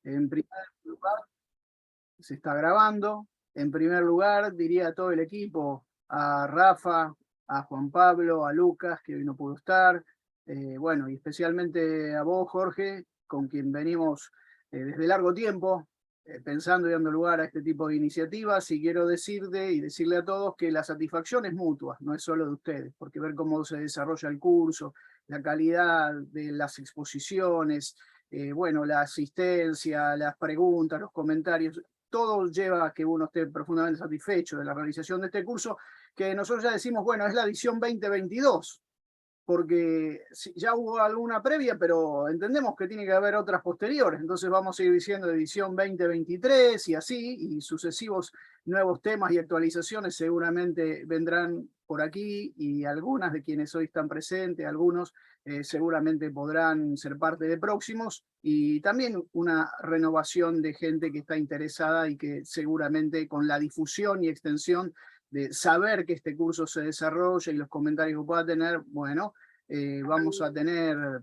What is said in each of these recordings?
En primer lugar, se está grabando. En primer lugar, diría a todo el equipo, a Rafa, a Juan Pablo, a Lucas, que hoy no pudo estar, bueno, y especialmente a vos, Jorge, con quien venimos desde largo tiempo, pensando y dando lugar a este tipo de iniciativas, y quiero decirte y decirle a todos que la satisfacción es mutua, no es solo de ustedes, porque ver cómo se desarrolla el curso, la calidad de las exposiciones, bueno, la asistencia, las preguntas, los comentarios, todo lleva a que uno esté profundamente satisfecho de la realización de este curso, que nosotros ya decimos, bueno, es la edición 2022, porque ya hubo alguna previa, pero entendemos que tiene que haber otras posteriores, entonces vamos a ir diciendo edición 2023 y así, y sucesivos nuevos temas y actualizaciones seguramente vendrán por aquí, y algunas de quienes hoy están presentes, algunos seguramente podrán ser parte de próximos, y también una renovación de gente que está interesada y que seguramente con la difusión y extensión de saber que este curso se desarrolla y los comentarios que pueda tener, bueno, vamos a tener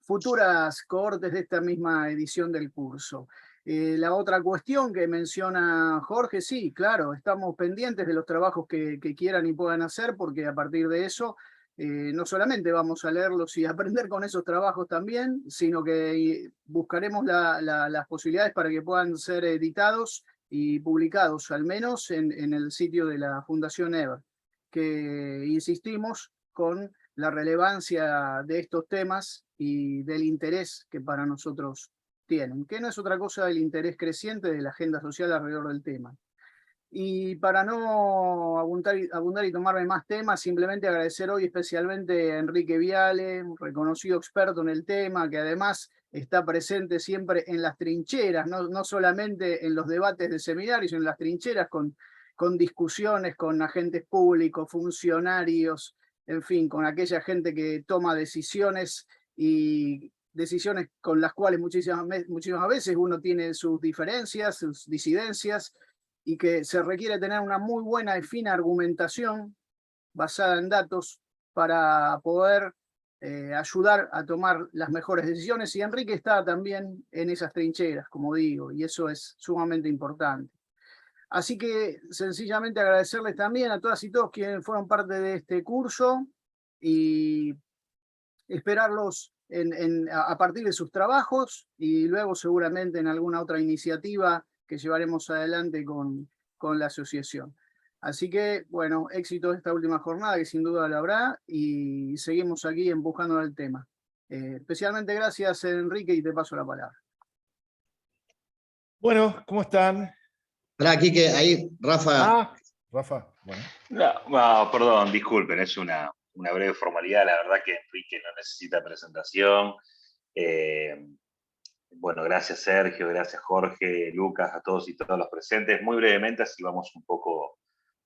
futuras cohortes de esta misma edición del curso. La otra cuestión que menciona Jorge, sí, claro, estamos pendientes de los trabajos que quieran y puedan hacer, porque a partir de eso no solamente vamos a leerlos y aprender con esos trabajos también, sino que buscaremos las posibilidades para que puedan ser editados y publicados, al menos en el sitio de la Fundación EVER, que insistimos con la relevancia de estos temas y del interés que para nosotros tienen, que no es otra cosa del interés creciente de la agenda social alrededor del tema. Y para no abundar y tomarme más temas, simplemente agradecer hoy especialmente a Enrique Viale, un reconocido experto en el tema, que además está presente siempre en las trincheras, no solamente en los debates de seminarios, sino en las trincheras con discusiones con agentes públicos, funcionarios, en fin, con aquella gente que toma decisiones, y decisiones con las cuales muchísimas veces uno tiene sus diferencias, sus disidencias, y que se requiere tener una muy buena y fina argumentación basada en datos para poder ayudar a tomar las mejores decisiones. Y Enrique está también en esas trincheras, como digo, y eso es sumamente importante. Así que sencillamente agradecerles también a todas y todos quienes fueron parte de este curso, y esperarlos a partir de sus trabajos, y luego seguramente en alguna otra iniciativa que llevaremos adelante con la asociación. Así que, bueno, éxito esta última jornada, que sin duda la habrá, y seguimos aquí empujando el tema. Especialmente gracias, Enrique, y te paso la palabra. Bueno, ¿cómo están? Pará, Quique, ahí, Rafa. Rafa, bueno. No, perdón, disculpen, es una breve formalidad. La verdad que Enrique no necesita presentación. Bueno, gracias Sergio, gracias Jorge, Lucas, a todos y todas los presentes. Muy brevemente, así vamos un poco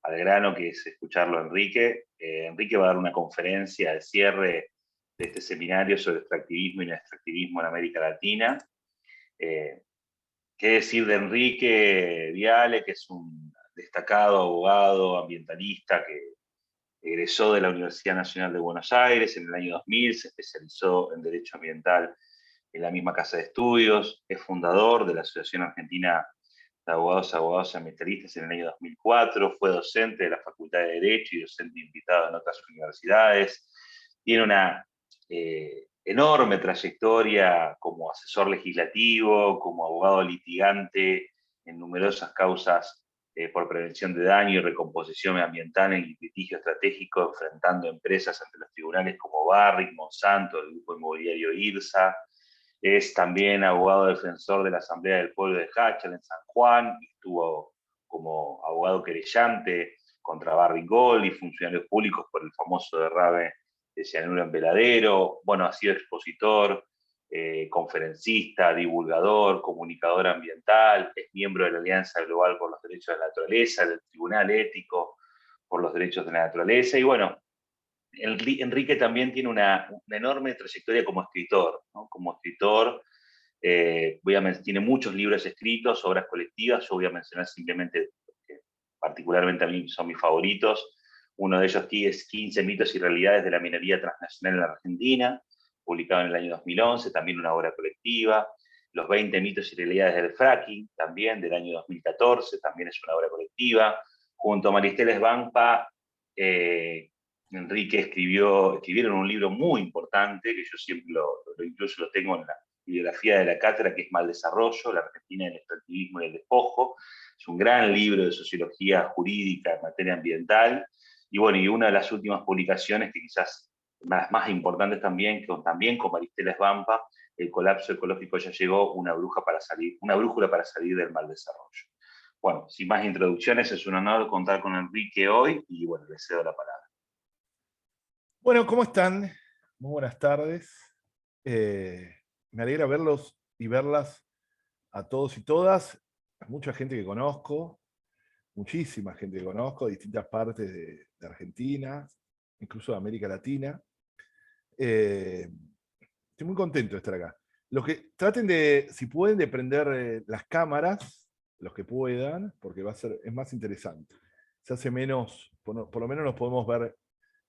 al grano, que es escucharlo a Enrique. Enrique va a dar una conferencia al cierre de este seminario sobre extractivismo y no extractivismo en América Latina. ¿Qué decir de Enrique Viale, que es un destacado abogado ambientalista que egresó de la Universidad Nacional de Buenos Aires en el año 2000, se especializó en Derecho Ambiental en la misma casa de estudios, es fundador de la Asociación Argentina de Abogados y Ambientalistas en el año 2004, fue docente de la Facultad de Derecho y docente invitado en otras universidades, tiene una enorme trayectoria como asesor legislativo, como abogado litigante en numerosas causas por prevención de daño y recomposición ambiental en litigio estratégico, enfrentando empresas ante los tribunales como Barrick, Monsanto, el grupo inmobiliario IRSA. Es también abogado defensor de la Asamblea del Pueblo de Háchal en San Juan, estuvo como abogado querellante contra Barrick Gold y funcionarios públicos por el famoso derrame de cianuro en Veladero. Bueno, ha sido expositor, conferencista, divulgador, comunicador ambiental, es miembro de la Alianza Global por los Derechos de la Naturaleza, del Tribunal Ético por los Derechos de la Naturaleza, y bueno, Enrique también tiene una enorme trayectoria como escritor, ¿no? Como escritor, tiene muchos libros escritos, obras colectivas. Yo voy a mencionar simplemente, que particularmente a mí son mis favoritos. Uno de ellos es 15 mitos y realidades de la minería transnacional en la Argentina, publicado en el año 2011, también una obra colectiva. Los 20 mitos y realidades del fracking, también del año 2014, también es una obra colectiva. Junto a Maristela Svampa, Enrique escribieron un libro muy importante, que yo siempre incluso lo tengo en la bibliografía de la cátedra, que es Maldesarrollo, la Argentina del extractivismo y el despojo. Es un gran libro de sociología jurídica en materia ambiental. Y bueno, y una de las últimas publicaciones, que quizás las más importantes también con Maristela Svampa, El colapso ecológico ya llegó, una brújula para salir del mal desarrollo. Bueno, sin más introducciones, es un honor contar con Enrique hoy, y bueno, le cedo la palabra. Bueno, ¿cómo están? Muy buenas tardes. Me alegra verlos y verlas a todos y todas. Mucha gente que conozco, muchísima gente que conozco, de distintas partes de Argentina, incluso de América Latina. Estoy muy contento de estar acá. Traten de, si pueden, de prender las cámaras, los que puedan, porque es más interesante. Se hace menos, por lo menos nos podemos ver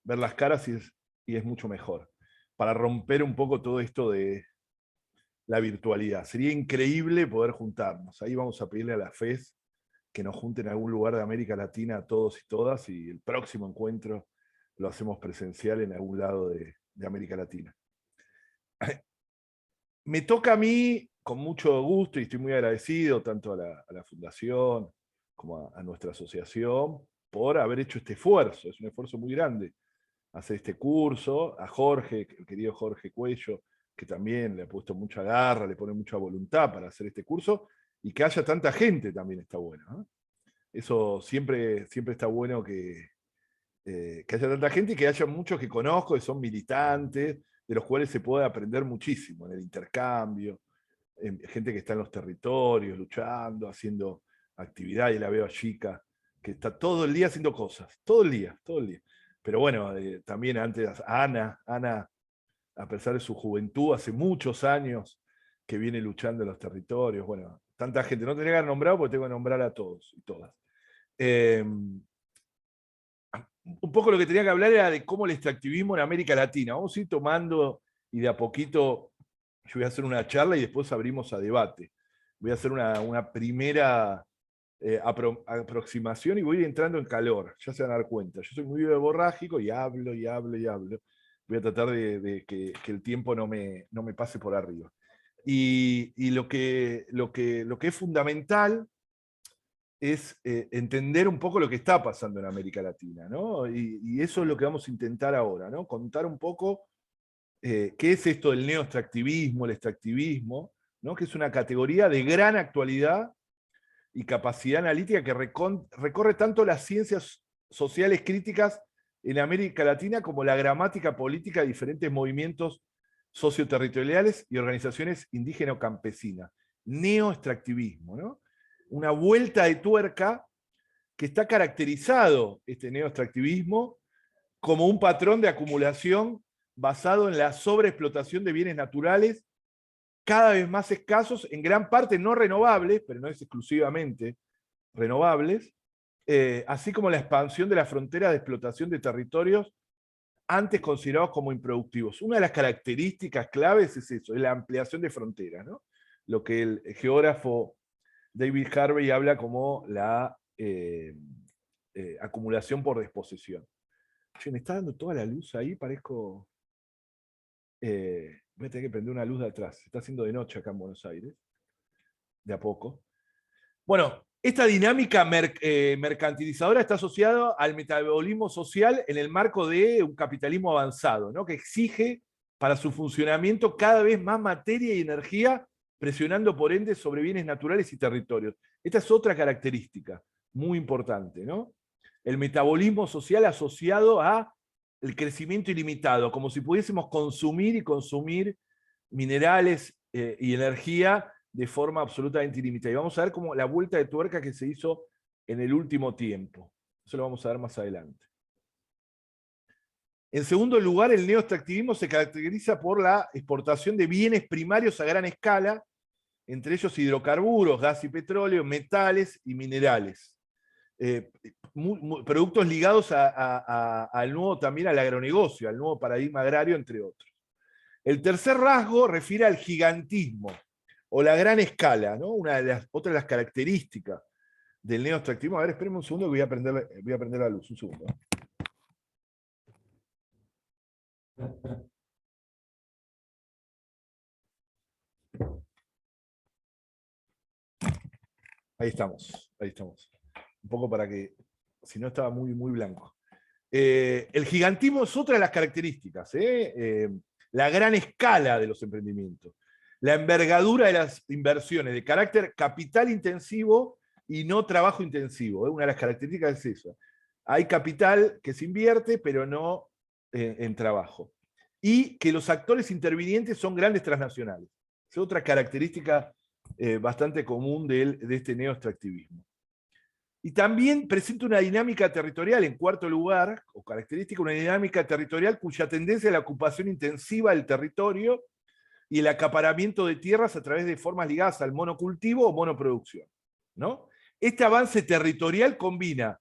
las caras y es mucho mejor. Para romper un poco todo esto de la virtualidad. Sería increíble poder juntarnos. Ahí vamos a pedirle a la FES que nos junten en algún lugar de América Latina a todos y todas, y el próximo encuentro lo hacemos presencial en algún lado de América Latina. Me toca a mí, con mucho gusto, y estoy muy agradecido tanto a la Fundación como a nuestra asociación, por haber hecho este esfuerzo. Es un esfuerzo muy grande hacer este curso. A Jorge, el querido Jorge Cuello, que también le ha puesto mucha garra, le pone mucha voluntad para hacer este curso, y que haya tanta gente también está bueno, ¿no? Eso siempre está bueno, que haya tanta gente y que haya muchos que conozco, que son militantes, de los cuales se puede aprender muchísimo en el intercambio, gente que está en los territorios, luchando, haciendo actividad, y la veo a Chica, que está todo el día haciendo cosas, todo el día. Pero bueno, también antes Ana, a pesar de su juventud, hace muchos años que viene luchando en los territorios. Bueno, tanta gente, no tenía que nombrar porque tengo que nombrar a todos y todas. Un poco lo que tenía que hablar era de cómo el extractivismo en América Latina. Vamos a ir tomando, y de a poquito yo voy a hacer una charla y después abrimos a debate. Voy a hacer una primera aproximación y voy a ir entrando en calor, ya se van a dar cuenta. Yo soy muy verborrágico y hablo. Voy a tratar de que el tiempo no me pase por arriba. Y lo que es fundamental es entender un poco lo que está pasando en América Latina, ¿no? Y eso es lo que vamos a intentar ahora, ¿no? Contar un poco qué es esto del neoextractivismo, el extractivismo, ¿no? Que es una categoría de gran actualidad y capacidad analítica que recorre tanto las ciencias sociales críticas en América Latina como la gramática política de diferentes movimientos socioterritoriales y organizaciones indígeno-campesinas. Neoextractivismo, ¿no? Una vuelta de tuerca que está caracterizado, este neoextractivismo, como un patrón de acumulación basado en la sobreexplotación de bienes naturales cada vez más escasos, en gran parte no renovables, pero no es exclusivamente renovables, así como la expansión de la frontera de explotación de territorios antes considerados como improductivos. Una de las características claves es eso, es la ampliación de fronteras, ¿no? Lo que el geógrafo David Harvey habla como la acumulación por desposesión. Che, me está dando toda la luz ahí, parezco... voy a tener que prender una luz de atrás. Se está haciendo de noche acá en Buenos Aires, de a poco. Bueno, esta dinámica mercantilizadora está asociada al metabolismo social en el marco de un capitalismo avanzado, ¿no? Que exige para su funcionamiento cada vez más materia y energía, presionando por ende sobre bienes naturales y territorios. Esta es otra característica muy importante, ¿no? El metabolismo social asociado a el crecimiento ilimitado, como si pudiésemos consumir y consumir minerales y energía de forma absolutamente ilimitada. Y vamos a ver cómo la vuelta de tuerca que se hizo en el último tiempo. Eso lo vamos a ver más adelante. En segundo lugar, el neoextractivismo se caracteriza por la exportación de bienes primarios a gran escala, entre ellos hidrocarburos, gas y petróleo, metales y minerales. Productos ligados al nuevo, también al agronegocio, al nuevo paradigma agrario, entre otros. El tercer rasgo refiere al gigantismo, o la gran escala, ¿no? Otra de las características del neoextractivismo. A ver, espérenme un segundo que voy a prender la luz, un segundo. Ahí estamos. Un poco para que, si no estaba muy, muy blanco. El gigantismo es otra de las características, la gran escala de los emprendimientos, la envergadura de las inversiones de carácter capital intensivo y no trabajo intensivo. Una de las características es esa. Hay capital que se invierte, pero no en trabajo. Y que los actores intervinientes son grandes transnacionales. Es otra característica bastante común de este neoextractivismo. Y también presenta una dinámica territorial, en cuarto lugar, o característica, una dinámica territorial cuya tendencia es la ocupación intensiva del territorio y el acaparamiento de tierras a través de formas ligadas al monocultivo o monoproducción, ¿no? Este avance territorial combina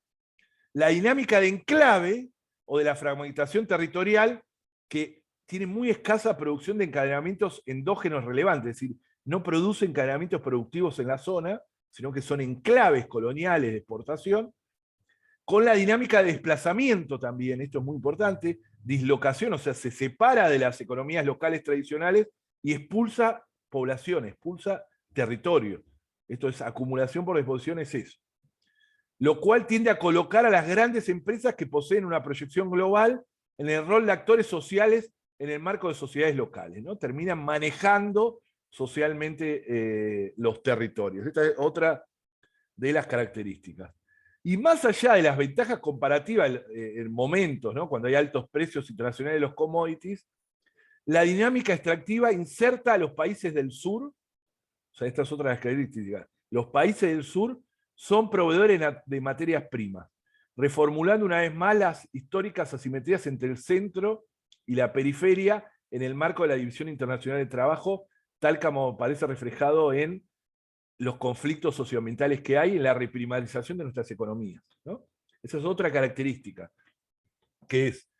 la dinámica de enclave o de la fragmentación territorial, que tiene muy escasa producción de encadenamientos endógenos relevantes, es decir, no produce encadenamientos productivos en la zona, sino que son enclaves coloniales de exportación, con la dinámica de desplazamiento también, esto es muy importante, dislocación, o sea, se separa de las economías locales tradicionales y expulsa población, expulsa territorio. Esto es acumulación por disposición, es eso. Lo cual tiende a colocar a las grandes empresas que poseen una proyección global en el rol de actores sociales en el marco de sociedades locales, ¿no? Terminan manejando socialmente los territorios. Esta es otra de las características. Y más allá de las ventajas comparativas en momentos, ¿no? Cuando hay altos precios internacionales de los commodities, la dinámica extractiva inserta a los países del sur, o sea, esta es otra de las características, los países del sur son proveedores de materias primas, reformulando una vez más las históricas asimetrías entre el centro y la periferia en el marco de la División Internacional de Trabajo, tal como aparece reflejado en los conflictos socioambientales que hay en la reprimarización de nuestras economías, ¿no? Esa es otra característica, que es,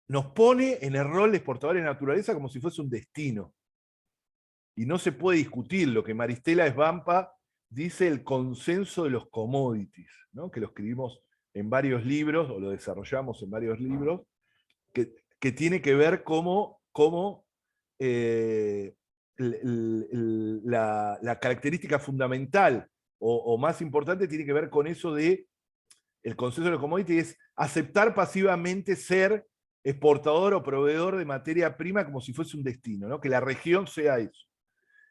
nos pone en el rol de exportadores de naturaleza como si fuese un destino. Y no se puede discutir lo que Maristela Svampa dice el consenso de los commodities, ¿no? Que lo escribimos en varios libros, o lo desarrollamos en varios libros, que tiene que ver cómo la característica fundamental o más importante tiene que ver con eso de el consenso de los commodities, es aceptar pasivamente ser exportador o proveedor de materia prima como si fuese un destino, ¿no? Que la región sea eso.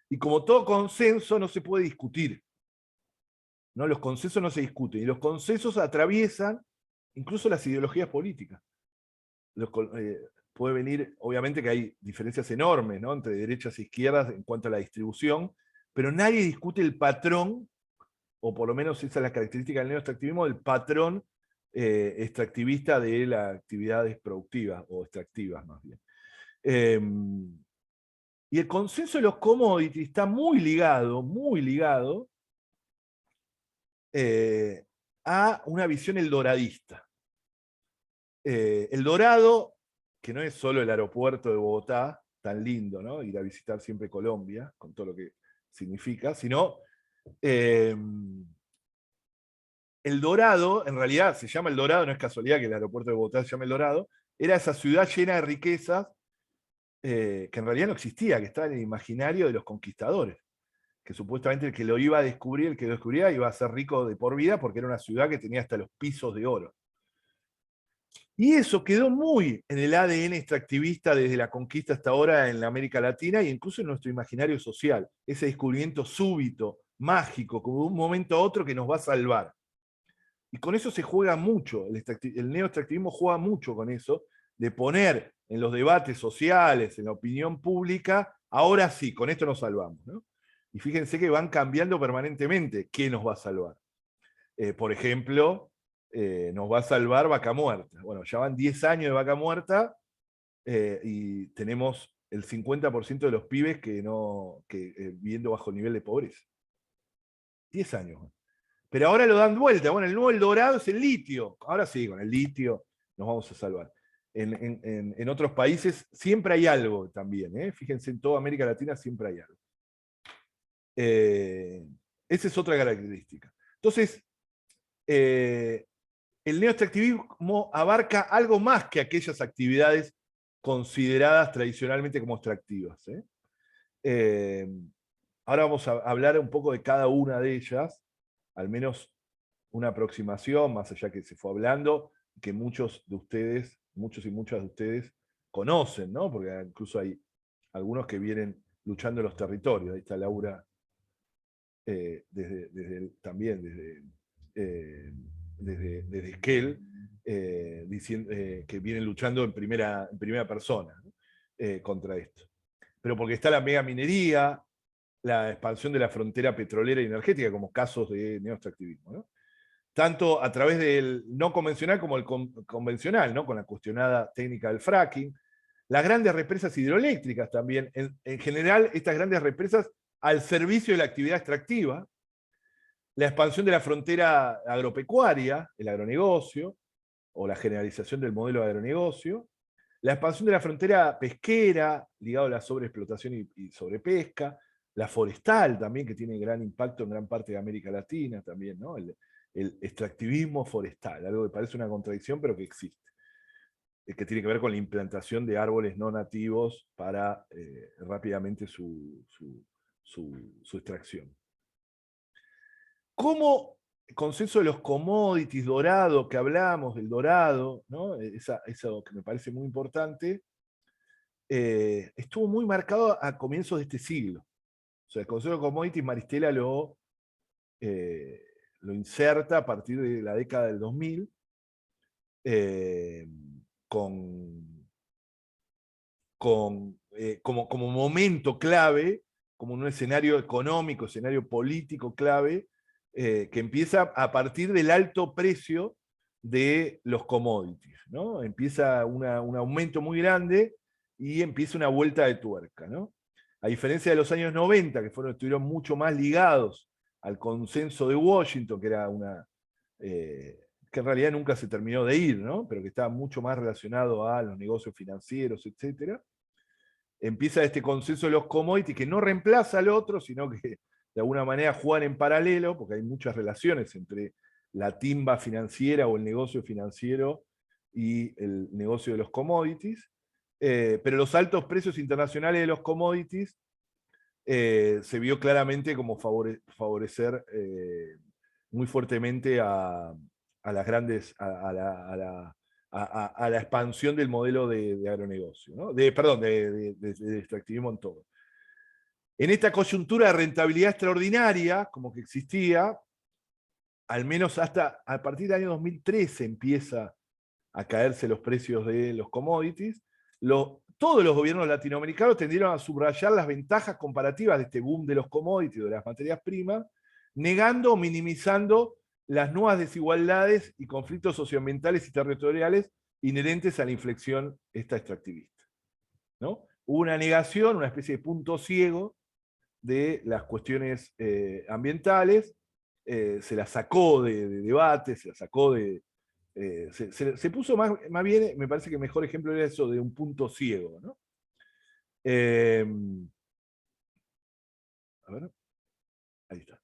Y como todo consenso no se puede discutir, ¿no? Los consensos no se discuten, y los consensos atraviesan incluso las ideologías políticas. Puede venir, obviamente que hay diferencias enormes, ¿no? Entre derechas e izquierdas en cuanto a la distribución, pero nadie discute el patrón, o por lo menos esa es la característica del neoextractivismo, el patrón extractivista de las actividades productivas, o extractivas más bien. Y el consenso de los commodities está muy ligado a una visión eldoradista. El Dorado, que no es solo el aeropuerto de Bogotá, tan lindo, ¿no? Ir a visitar siempre Colombia, con todo lo que significa, sino el Dorado, en realidad se llama El Dorado, no es casualidad que el aeropuerto de Bogotá se llame El Dorado, era esa ciudad llena de riquezas que en realidad no existía, que estaba en el imaginario de los conquistadores, que supuestamente el que lo iba a descubrir, el que lo descubría, iba a ser rico de por vida porque era una ciudad que tenía hasta los pisos de oro. Y eso quedó muy en el ADN extractivista desde la conquista hasta ahora en la América Latina e incluso en nuestro imaginario social. Ese descubrimiento súbito, mágico, como de un momento a otro que nos va a salvar. Y con eso se juega mucho, el neoextractivismo juega mucho con eso, de poner en los debates sociales, en la opinión pública, ahora sí, con esto nos salvamos, ¿no? Y fíjense que van cambiando permanentemente qué nos va a salvar. Por ejemplo, nos va a salvar Vaca Muerta. Bueno, ya van 10 años de Vaca Muerta y tenemos el 50% de los pibes viviendo bajo el nivel de pobreza. 10 años. Pero ahora lo dan vuelta. Bueno, el nuevo Eldorado es el litio. Ahora sí, con el litio nos vamos a salvar. En otros países siempre hay algo también. Fíjense, en toda América Latina siempre hay algo. Esa es otra característica. Entonces, el neoextractivismo abarca algo más que aquellas actividades consideradas tradicionalmente como extractivas. Ahora vamos a hablar un poco de cada una de ellas, al menos una aproximación, más allá que se fue hablando, que muchos de ustedes, muchos y muchas de ustedes conocen, ¿no? Porque incluso hay algunos que vienen luchando en los territorios. Ahí está Laura, también desde Esquel, que vienen luchando en primera persona, ¿no? Contra esto. Pero porque está la mega minería, la expansión de la frontera petrolera y energética como casos de neoextractivismo, ¿no? Tanto a través del no convencional como el convencional, ¿no? Con la cuestionada técnica del fracking, las grandes represas hidroeléctricas también, en general estas grandes represas al servicio de la actividad extractiva, la expansión de la frontera agropecuaria, el agronegocio, o la generalización del modelo de agronegocio, la expansión de la frontera pesquera, ligado a la sobreexplotación y sobrepesca, la forestal también, que tiene gran impacto en gran parte de América Latina también, ¿no? El extractivismo forestal, algo que parece una contradicción, pero que existe, que tiene que ver con la implantación de árboles no nativos para rápidamente su extracción. ¿Cómo el consenso de los commodities, dorado, que hablamos del dorado, ¿no? Eso que me parece muy importante, estuvo muy marcado a comienzos de este siglo? O sea, el consenso de commodities, Maristela lo inserta a partir de la década del 2000, como momento clave, como un escenario económico, escenario político clave, que empieza a partir del alto precio de los commodities, ¿no? Empieza un aumento muy grande y empieza una vuelta de tuerca, ¿no? A diferencia de los años 90, que estuvieron mucho más ligados al consenso de Washington, que era que en realidad nunca se terminó de ir, ¿no? Pero que estaba mucho más relacionado a los negocios financieros, etc. Empieza este consenso de los commodities que no reemplaza al otro, sino que de alguna manera juegan en paralelo, porque hay muchas relaciones entre la timba financiera o el negocio financiero y el negocio de los commodities. Pero los altos precios internacionales de los commodities se vio claramente como favorecer muy fuertemente a las grandes, a la expansión del modelo de agronegocio, ¿no? Perdón, de extractivismo en todo. En esta coyuntura de rentabilidad extraordinaria, como que existía, al menos hasta a partir del año 2013 empieza a caerse los precios de los commodities, todos los gobiernos latinoamericanos tendieron a subrayar las ventajas comparativas de este boom de los commodities, de las materias primas, negando o minimizando las nuevas desigualdades y conflictos socioambientales y territoriales inherentes a la inflexión extractivista, ¿no? Hubo una negación, una especie de punto ciego de las cuestiones ambientales, se las sacó de debate, se las sacó de... se puso más bien, me parece que el mejor ejemplo era eso de un punto ciego, ¿no? A ver, ahí está.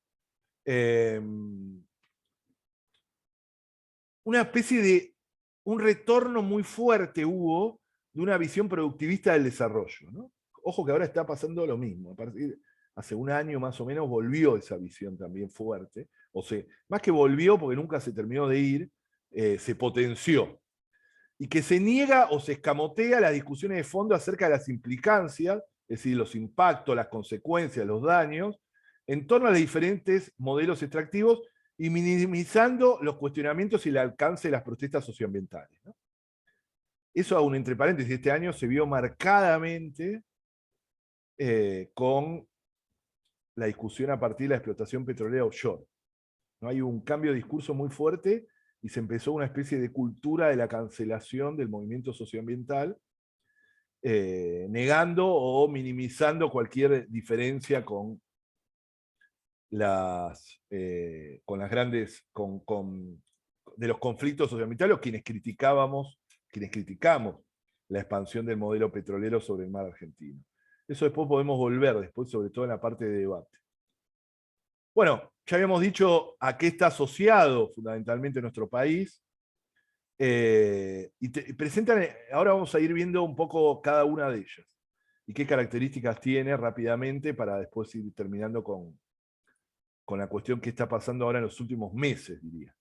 Una especie de un retorno muy fuerte hubo de una visión productivista del desarrollo, ¿no? Ojo que ahora está pasando lo mismo. Hace un año más o menos volvió esa visión también fuerte. O sea, más que volvió porque nunca se terminó de ir, se potenció. Y que se niega o se escamotea las discusiones de fondo acerca de las implicancias, es decir, los impactos, las consecuencias, los daños, en torno a los diferentes modelos extractivos y minimizando los cuestionamientos y el alcance de las protestas socioambientales, ¿no? Eso, aún entre paréntesis, este año se vio marcadamente con la discusión a partir de la explotación petrolera offshore, ¿no? Hay un cambio de discurso muy fuerte y se empezó una especie de cultura de la cancelación del movimiento socioambiental, negando o minimizando cualquier diferencia con las grandes, de los conflictos socioambientales, quienes criticamos la expansión del modelo petrolero sobre el mar argentino. Eso después podemos volver, después, sobre todo en la parte de debate. Bueno, ya habíamos dicho a qué está asociado fundamentalmente nuestro país. Y presentan, ahora vamos a ir viendo un poco cada una de ellas y qué características tiene rápidamente para después ir terminando con la cuestión que está pasando ahora en los últimos meses, diría.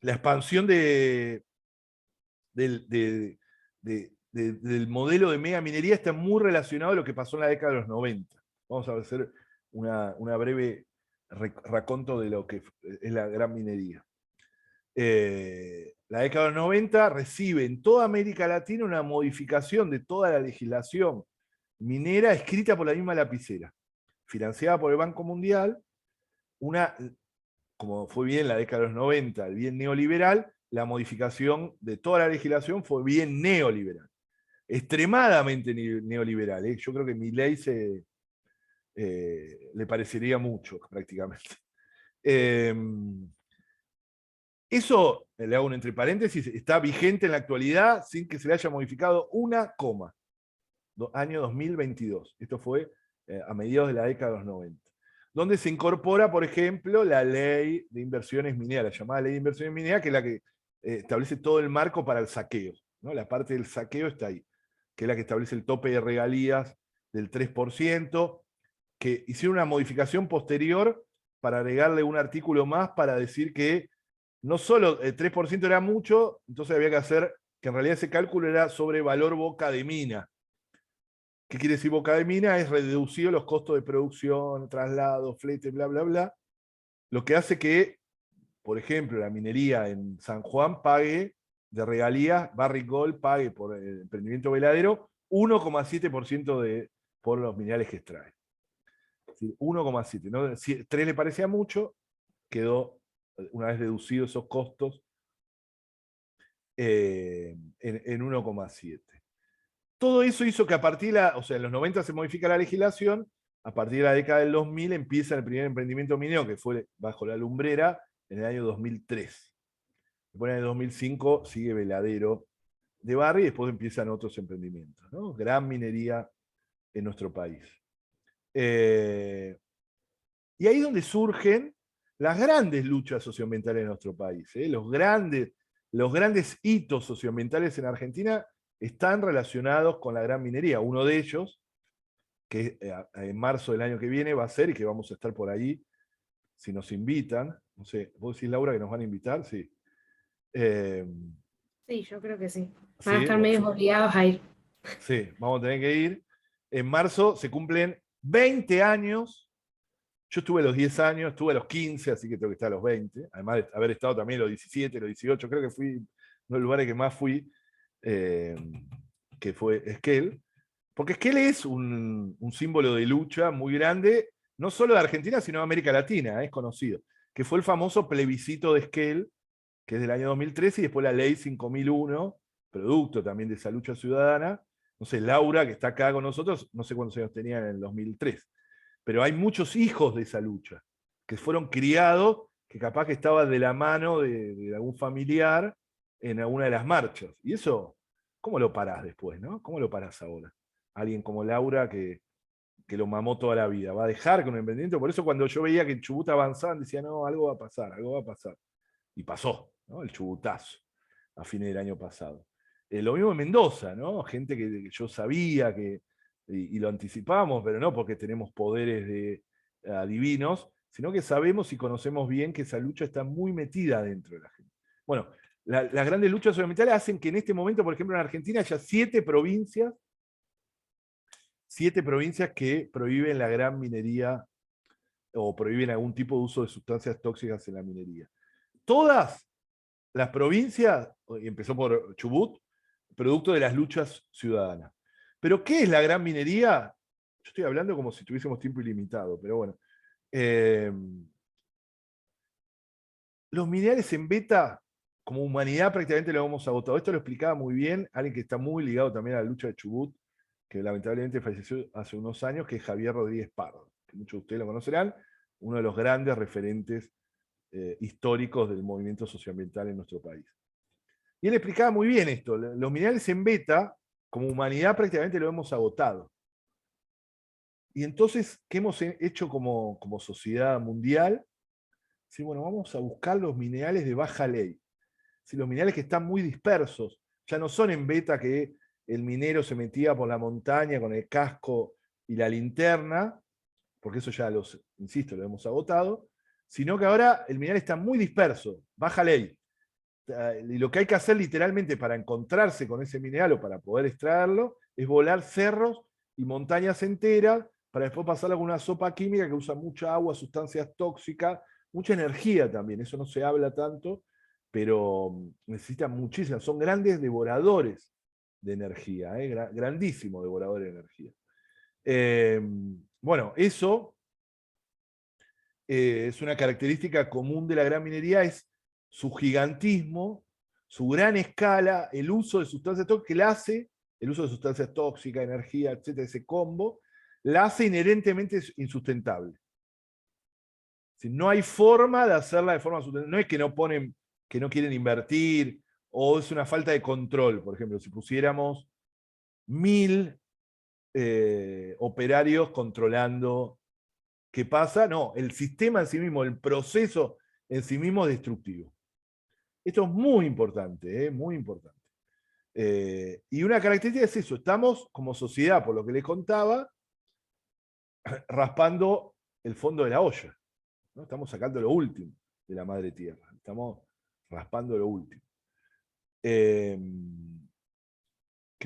La expansión del modelo de mega minería está muy relacionado a lo que pasó en la década de los 90. Vamos a hacer una breve raconto de lo que es la gran minería. La década de los 90 recibe en toda América Latina una modificación de toda la legislación minera escrita por la misma lapicera, financiada por el Banco Mundial, como fue bien la década de los 90, el bien neoliberal, la modificación de toda la legislación fue bien neoliberal, extremadamente neoliberal. Yo creo que Milei le parecería mucho, prácticamente. Eso, le hago un entre paréntesis, está vigente en la actualidad sin que se le haya modificado una coma. Año 2022. Esto fue a mediados de la década de los 90. Donde se incorpora, por ejemplo, la ley de inversiones mineras, la llamada ley de inversiones mineras, que es la que establece todo el marco para el saqueo, ¿no? La parte del saqueo está ahí, que es la que establece el tope de regalías del 3%, que hicieron una modificación posterior para agregarle un artículo más para decir que no solo el 3% era mucho, entonces había que hacer que en realidad ese cálculo era sobre valor boca de mina. ¿Qué quiere decir boca de mina? Es reducido los costos de producción, traslado, flete, bla, bla, bla. Lo que hace que, por ejemplo, la minería en San Juan pague de regalías, Barrick Gold pague por el emprendimiento veladero 1,7% por los minerales que extrae. 1,7. ¿No? Si 3 le parecía mucho, quedó, una vez deducidos esos costos, en 1,7. Todo eso hizo que a partir de en los 90 se modifica la legislación, a partir de la década del 2000 empieza el primer emprendimiento minero, que fue bajo la lumbrera, en el año 2003. Después en el 2005 sigue Veladero de Barry y después empiezan otros emprendimientos, ¿no? Gran minería en nuestro país. Y ahí es donde surgen las grandes luchas socioambientales en nuestro país. Los grandes hitos socioambientales en Argentina están relacionados con la gran minería. Uno de ellos, que en marzo del año que viene va a ser, y que vamos a estar por ahí, si nos invitan. No sé, vos decís, Laura, que nos van a invitar, sí. Sí, yo creo que sí. Van a Sí, estar medio obligados a ir. Sí, vamos a tener que ir. En marzo se cumplen 20 años. Yo estuve a los 10 años, estuve a los 15, así que tengo que estar a los 20. Además de haber estado también a los 17, los 18. Creo que fui uno de los lugares que más fui, que fue Esquel. Porque Esquel es un símbolo de lucha muy grande, no solo de Argentina, sino de América Latina, es conocido. Que fue el famoso plebiscito de Esquel, que es del año 2013, y después la ley 5001, producto también de esa lucha ciudadana. No sé, Laura, que está acá con nosotros, no sé cuántos años tenía en el 2003. Pero hay muchos hijos de esa lucha, que fueron criados, que capaz que estaban de la mano de algún familiar en alguna de las marchas. Y eso, ¿cómo lo parás después, no? ¿Cómo lo parás ahora? Alguien como Laura que lo mamó toda la vida. ¿Va a dejar con un emprendimiento? Por eso cuando yo veía que en Chubut avanzaban, decía, no, algo va a pasar, algo va a pasar. Y pasó, ¿no? El Chubutazo, a fines del año pasado. Lo mismo en Mendoza, ¿no? Gente que yo sabía y lo anticipamos, pero no porque tenemos poderes divinos, sino que sabemos y conocemos bien que esa lucha está muy metida dentro de la gente. Bueno, las grandes luchas socioambientales hacen que en este momento, por ejemplo, en Argentina haya 7 provincias que prohíben la gran minería o prohíben algún tipo de uso de sustancias tóxicas en la minería. Todas las provincias, y empezó por Chubut, producto de las luchas ciudadanas. ¿Pero qué es la gran minería? Yo estoy hablando como si tuviésemos tiempo ilimitado, pero bueno. Los minerales en beta, como humanidad, prácticamente lo hemos agotado. Esto lo explicaba muy bien alguien que está muy ligado también a la lucha de Chubut, que lamentablemente falleció hace unos años, que es Javier Rodríguez Pardo, que muchos de ustedes lo conocerán, uno de los grandes referentes históricos del movimiento socioambiental en nuestro país. Y él explicaba muy bien esto. Los minerales en beta, como humanidad, prácticamente lo hemos agotado. Y entonces, ¿qué hemos hecho como sociedad mundial? Sí, bueno, vamos a buscar los minerales de baja ley. Sí, los minerales que están muy dispersos, ya no son en beta que el minero se metía por la montaña con el casco y la linterna, porque eso ya insisto, lo hemos agotado, sino que ahora el mineral está muy disperso, baja ley. Y lo que hay que hacer literalmente para encontrarse con ese mineral o para poder extraerlo es volar cerros y montañas enteras para después pasar alguna sopa química que usa mucha agua, sustancias tóxicas, mucha energía también, eso no se habla tanto, pero necesitan muchísimas, son grandes devoradores de energía, grandísimos devoradores de energía. Bueno, eso es una característica común de la gran minería, es su gigantismo, su gran escala, el uso de sustancias tóxicas, que la hace, el uso de sustancias tóxicas, energía, etcétera, ese combo, la hace inherentemente insustentable. Si no hay forma de hacerla de forma sustentable, no es que no quieren invertir, o es una falta de control. Por ejemplo, si pusiéramos 1000 operarios controlando qué pasa, no, el sistema en sí mismo, el proceso en sí mismo es destructivo. Esto es muy importante, muy importante. Y una característica es eso, estamos como sociedad, por lo que les contaba, raspando el fondo de la olla, ¿no? Estamos sacando lo último de la madre tierra, estamos raspando lo último. ¿Qué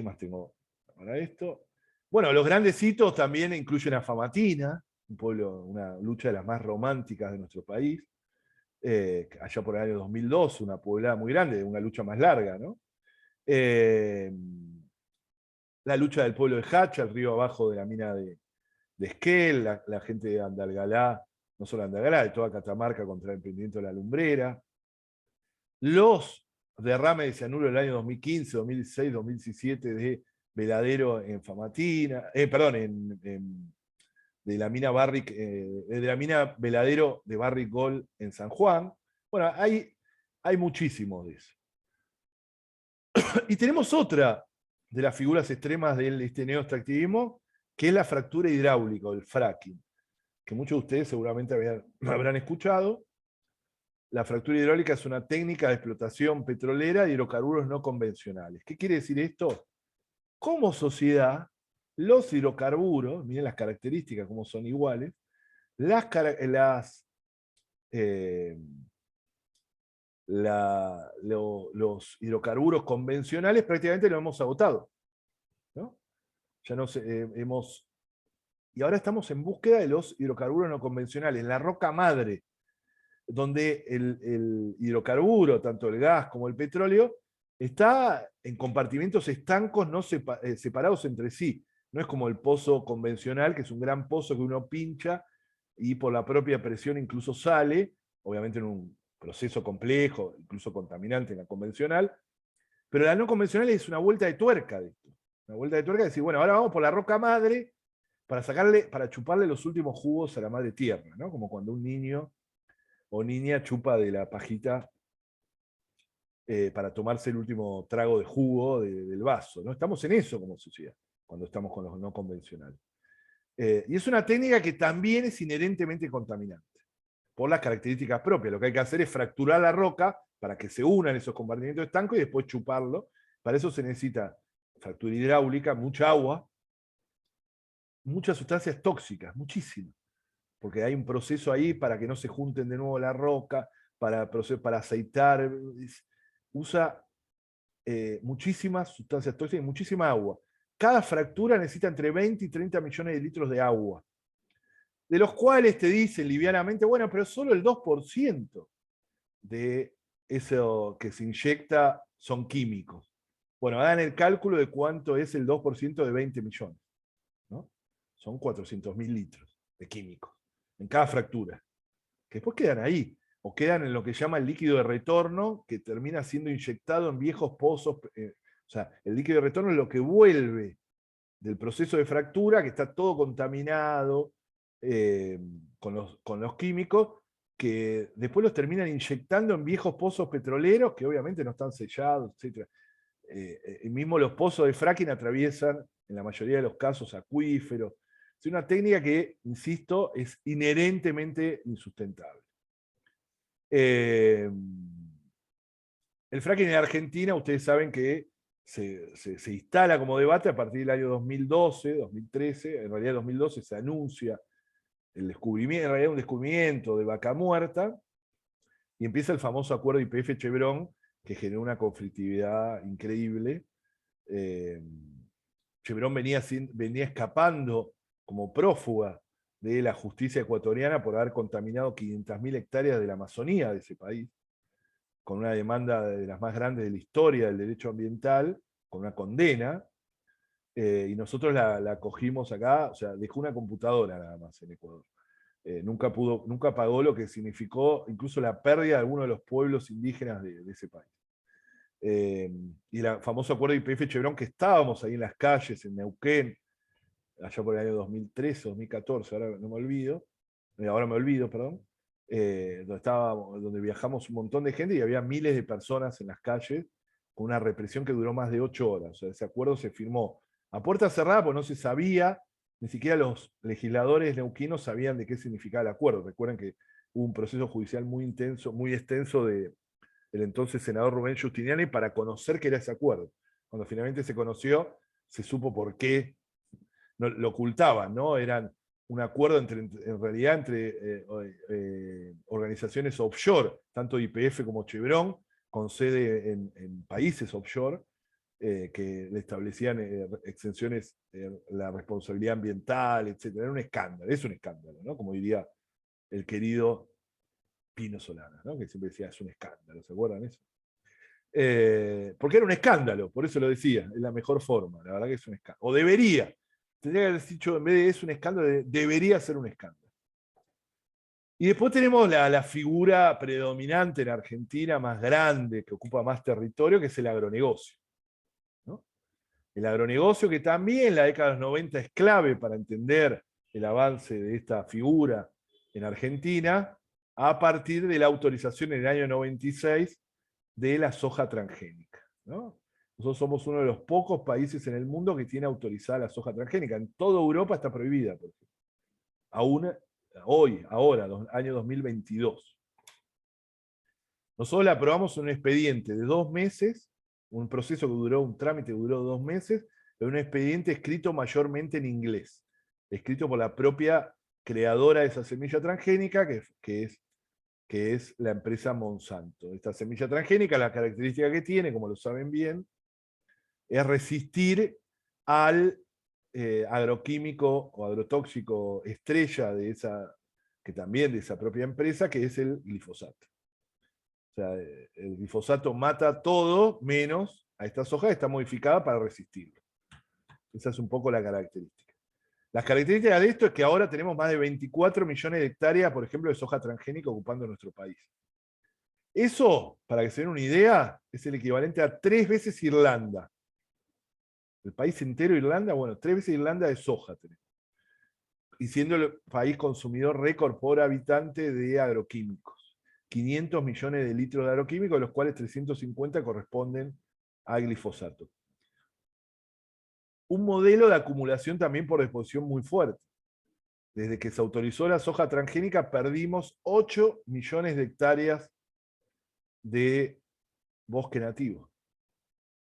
más tengo para esto? Bueno, los grandes hitos también incluyen a Famatina, un pueblo, una lucha de las más románticas de nuestro país, allá por el año 2002, una poblada muy grande, una lucha más larga, ¿no? La lucha del pueblo de Hacha, el río abajo de la mina de Esquel, la gente de Andalgalá, no solo Andalgalá, de toda Catamarca contra el emprendimiento de la lumbrera, los derrames de cianuro del año 2015, 2016, 2017 de Veladero en Famatina, de la mina Barrick, de la mina Veladero de Barrick Gold en San Juan. Bueno, hay muchísimos de eso. Y tenemos otra de las figuras extremas de este neoextractivismo, que es la fractura hidráulica, o el fracking, que muchos de ustedes seguramente habrán escuchado. La fractura hidráulica es una técnica de explotación petrolera de hidrocarburos no convencionales. ¿Qué quiere decir esto? Como sociedad, los hidrocarburos, miren las características como son iguales, los hidrocarburos convencionales prácticamente los hemos agotado, ¿no? Ya no y ahora estamos en búsqueda de los hidrocarburos no convencionales, la roca madre, donde el hidrocarburo, tanto el gas como el petróleo, está en compartimentos estancos no separados entre sí. No es como el pozo convencional, que es un gran pozo que uno pincha y por la propia presión incluso sale, obviamente en un proceso complejo, incluso contaminante en la convencional, pero la no convencional es una vuelta de tuerca de esto. Una vuelta de tuerca de decir, bueno, ahora vamos por la roca madre para chuparle los últimos jugos a la madre tierra, ¿no? Como cuando un niño o niña chupa de la pajita para tomarse el último trago de jugo del vaso, ¿no? Estamos en eso como sociedad, cuando estamos con los no convencionales. Y es una técnica que también es inherentemente contaminante, por las características propias. Lo que hay que hacer es fracturar la roca para que se unan esos compartimentos estancos y después chuparlo. Para eso se necesita fractura hidráulica, mucha agua, muchas sustancias tóxicas, muchísimas, porque hay un proceso ahí para que no se junten de nuevo la roca, para aceitar, usa muchísimas sustancias tóxicas y muchísima agua. Cada fractura necesita entre 20 y 30 millones de litros de agua, de los cuales te dicen livianamente, bueno, pero solo el 2% de eso que se inyecta son químicos. Bueno, hagan el cálculo de cuánto es el 2% de 20 millones, ¿no? Son 400.000 litros de químicos en cada fractura, que después quedan ahí, o quedan en lo que llama el líquido de retorno, que termina siendo inyectado en viejos pozos. O sea, el líquido de retorno es lo que vuelve del proceso de fractura, que está todo contaminado con los químicos, que después los terminan inyectando en viejos pozos petroleros, que obviamente no están sellados, etc. Mismo los pozos de fracking atraviesan, en la mayoría de los casos, acuíferos. Es una técnica que, insisto, es inherentemente insustentable. El fracking en Argentina, ustedes saben que se instala como debate a partir del año 2012, 2013, en realidad 2012 se anuncia el descubrimiento, en realidad un descubrimiento de Vaca Muerta, y empieza el famoso acuerdo YPF-Chevron, que generó una conflictividad increíble. Chevron venía escapando como prófuga de la justicia ecuatoriana por haber contaminado 500.000 hectáreas de la Amazonía de ese país, con una demanda de las más grandes de la historia del derecho ambiental, con una condena, y nosotros la cogimos acá, o sea, dejó una computadora nada más en Ecuador. Nunca pagó lo que significó incluso la pérdida de algunos de los pueblos indígenas de ese país. Y el famoso acuerdo YPF-Chevron, que estábamos ahí en las calles, en Neuquén, allá por el año 2013, 2014, ahora no me olvido, perdón, donde viajamos un montón de gente y había miles de personas en las calles con una represión que duró más de 8 horas. O sea, ese acuerdo se firmó a puerta cerrada porque no se sabía, ni siquiera los legisladores neuquinos sabían de qué significaba el acuerdo. Recuerden que hubo un proceso judicial muy intenso, muy extenso del entonces senador Rubén Giustiniani para conocer qué era ese acuerdo. Cuando finalmente se conoció, se supo por qué no, lo ocultaban, ¿no? Eran un acuerdo en realidad entre organizaciones offshore, tanto YPF como Chevron, con sede en países offshore, que le establecían exenciones la responsabilidad ambiental, etc. Era un escándalo, es un escándalo, ¿no? Como diría el querido Pino Solana, ¿no? Que siempre decía, es un escándalo, ¿se acuerdan eso? Porque era un escándalo, por eso lo decía, es la mejor forma, la verdad que es un escándalo. O debería, tendría que haber dicho, en vez de es un escándalo, debería ser un escándalo. Y después tenemos la figura predominante en Argentina, más grande, que ocupa más territorio, que es el agronegocio, ¿no? El agronegocio que también en la década de los 90 es clave para entender el avance de esta figura en Argentina, a partir de la autorización en el año 96 de la soja transgénica, ¿no? Nosotros somos uno de los pocos países en el mundo que tiene autorizada la soja transgénica. En toda Europa está prohibida, por ejemplo. Aún hoy, ahora, año 2022. Nosotros la aprobamos en un expediente de 2 meses, un proceso que duró, un trámite que duró 2 meses, en un expediente escrito mayormente en inglés, escrito por la propia creadora de esa semilla transgénica, que es la empresa Monsanto. Esta semilla transgénica, la característica que tiene, como lo saben bien, es resistir al agroquímico o agrotóxico estrella que también de esa propia empresa, que es el glifosato. O sea, el glifosato mata todo menos a esta soja que está modificada para resistirlo. Esa es un poco la característica. Las características de esto es que ahora tenemos más de 24 millones de hectáreas, por ejemplo, de soja transgénica ocupando nuestro país. Eso, para que se den una idea, es el equivalente a 3 veces Irlanda. El país entero Irlanda, bueno, 3 veces Irlanda de soja tenemos. Y siendo el país consumidor récord por habitante de agroquímicos. 500 millones de litros de agroquímicos, de los cuales 350 corresponden a glifosato. Un modelo de acumulación también por exposición muy fuerte. Desde que se autorizó la soja transgénica, perdimos 8 millones de hectáreas de bosque nativo.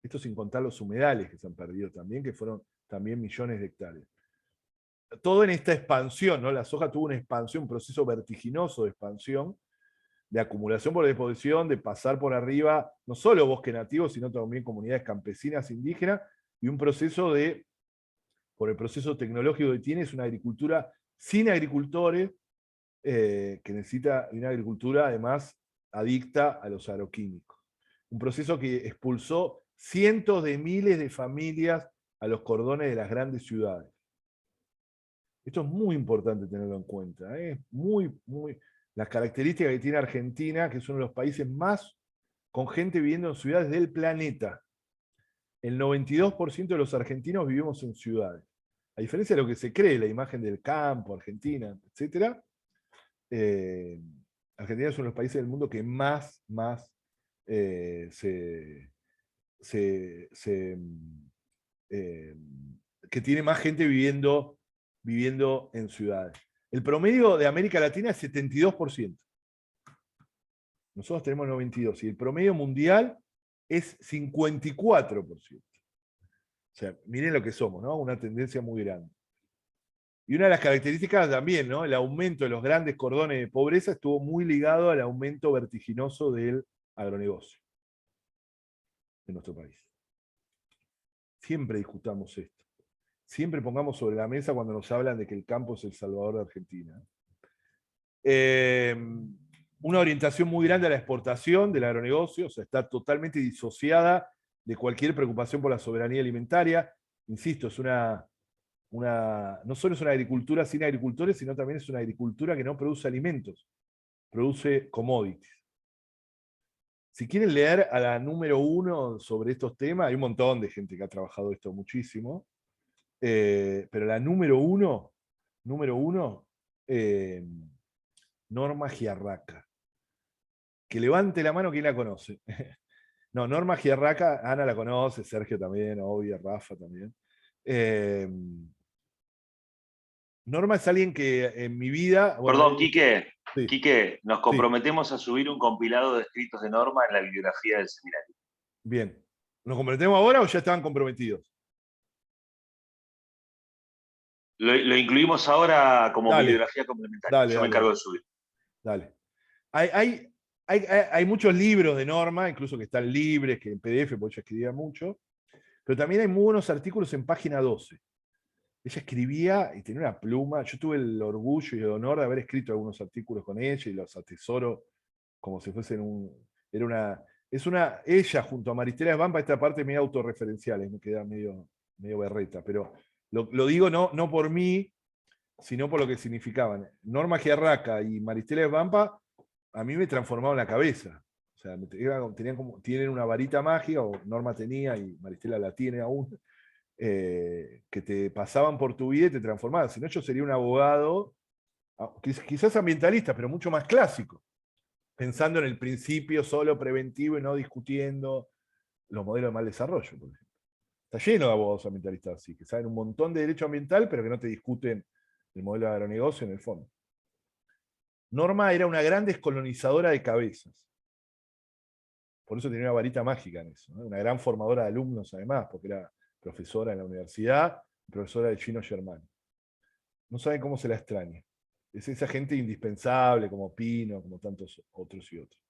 Esto sin contar los humedales que se han perdido también, que fueron también millones de hectáreas. Todo en esta expansión, ¿no? La soja tuvo una expansión, un proceso vertiginoso de expansión, de acumulación por exposición, de pasar por arriba, no solo bosque nativo, sino también comunidades campesinas, indígenas, y un proceso por el proceso tecnológico que tiene, es una agricultura sin agricultores, que necesita una agricultura además adicta a los agroquímicos. Un proceso que expulsó cientos de miles de familias a los cordones de las grandes ciudades. Esto es muy importante tenerlo en cuenta. Las características que tiene Argentina, que es uno de los países más con gente viviendo en ciudades del planeta. El 92% de los argentinos vivimos en ciudades. A diferencia de lo que se cree, la imagen del campo, Argentina, etc., Argentina es uno de los países del mundo que más que tiene más gente viviendo viviendo en ciudades. El promedio de América Latina es 72%. Nosotros tenemos 92%, y el promedio mundial es 54%. O sea, miren lo que somos, ¿no? Una tendencia muy grande. Y una de las características también, ¿no? El aumento de los grandes cordones de pobreza estuvo muy ligado al aumento vertiginoso del agronegocio en nuestro país. Siempre discutamos esto. Siempre pongamos sobre la mesa cuando nos hablan de que el campo es el salvador de Argentina. Una orientación muy grande a la exportación del agronegocio, o sea, está totalmente disociada de cualquier preocupación por la soberanía alimentaria. Insisto, es no solo es una agricultura sin agricultores, sino también es una agricultura que no produce alimentos, produce commodities. Si quieren leer a la número 1 sobre estos temas, hay un montón de gente que ha trabajado esto muchísimo, pero la número uno, Norma Giarraca. Que levante la mano quien la conoce. No, Norma Giarraca, Ana la conoce, Sergio también, obvio, Rafa también. Norma es alguien que en mi vida... Bueno, perdón, Quique, sí. Quique, nos comprometemos a subir un compilado de escritos de Norma en la bibliografía del seminario. Bien. ¿Nos comprometemos ahora o ya estaban comprometidos? Lo incluimos ahora como bibliografía complementaria. Yo me encargo de subir. Dale. Hay muchos libros de Norma, incluso que están libres, que en PDF, porque ella escribía mucho, pero también hay muy buenos artículos en página 12. Ella escribía y tenía una pluma. Yo tuve el orgullo y el honor de haber escrito algunos artículos con ella y los atesoro como si fuesen ella junto a Maristela Svampa, esta parte medio autorreferencial, me queda medio berreta, pero lo digo no por mí, sino por lo que significaban. Norma Giarraca y Maristela Svampa a mí me transformaban la cabeza. O sea, tienen una varita mágica, o Norma tenía y Maristela la tiene aún, que te pasaban por tu vida y te transformaban. Si no, yo sería un abogado, quizás ambientalista, pero mucho más clásico, pensando en el principio solo preventivo y no discutiendo los modelos de mal desarrollo, por ejemplo. Está lleno de abogados ambientalistas así, que saben un montón de derecho ambiental, pero que no te discuten el modelo de agronegocio en el fondo. Norma era una gran descolonizadora de cabezas. Por eso tenía una varita mágica en eso, ¿no? Una gran formadora de alumnos, además, porque era profesora en la universidad, profesora de chino germano. No saben cómo se la extraña. Es esa gente indispensable, como Pino, como tantos otros y otros.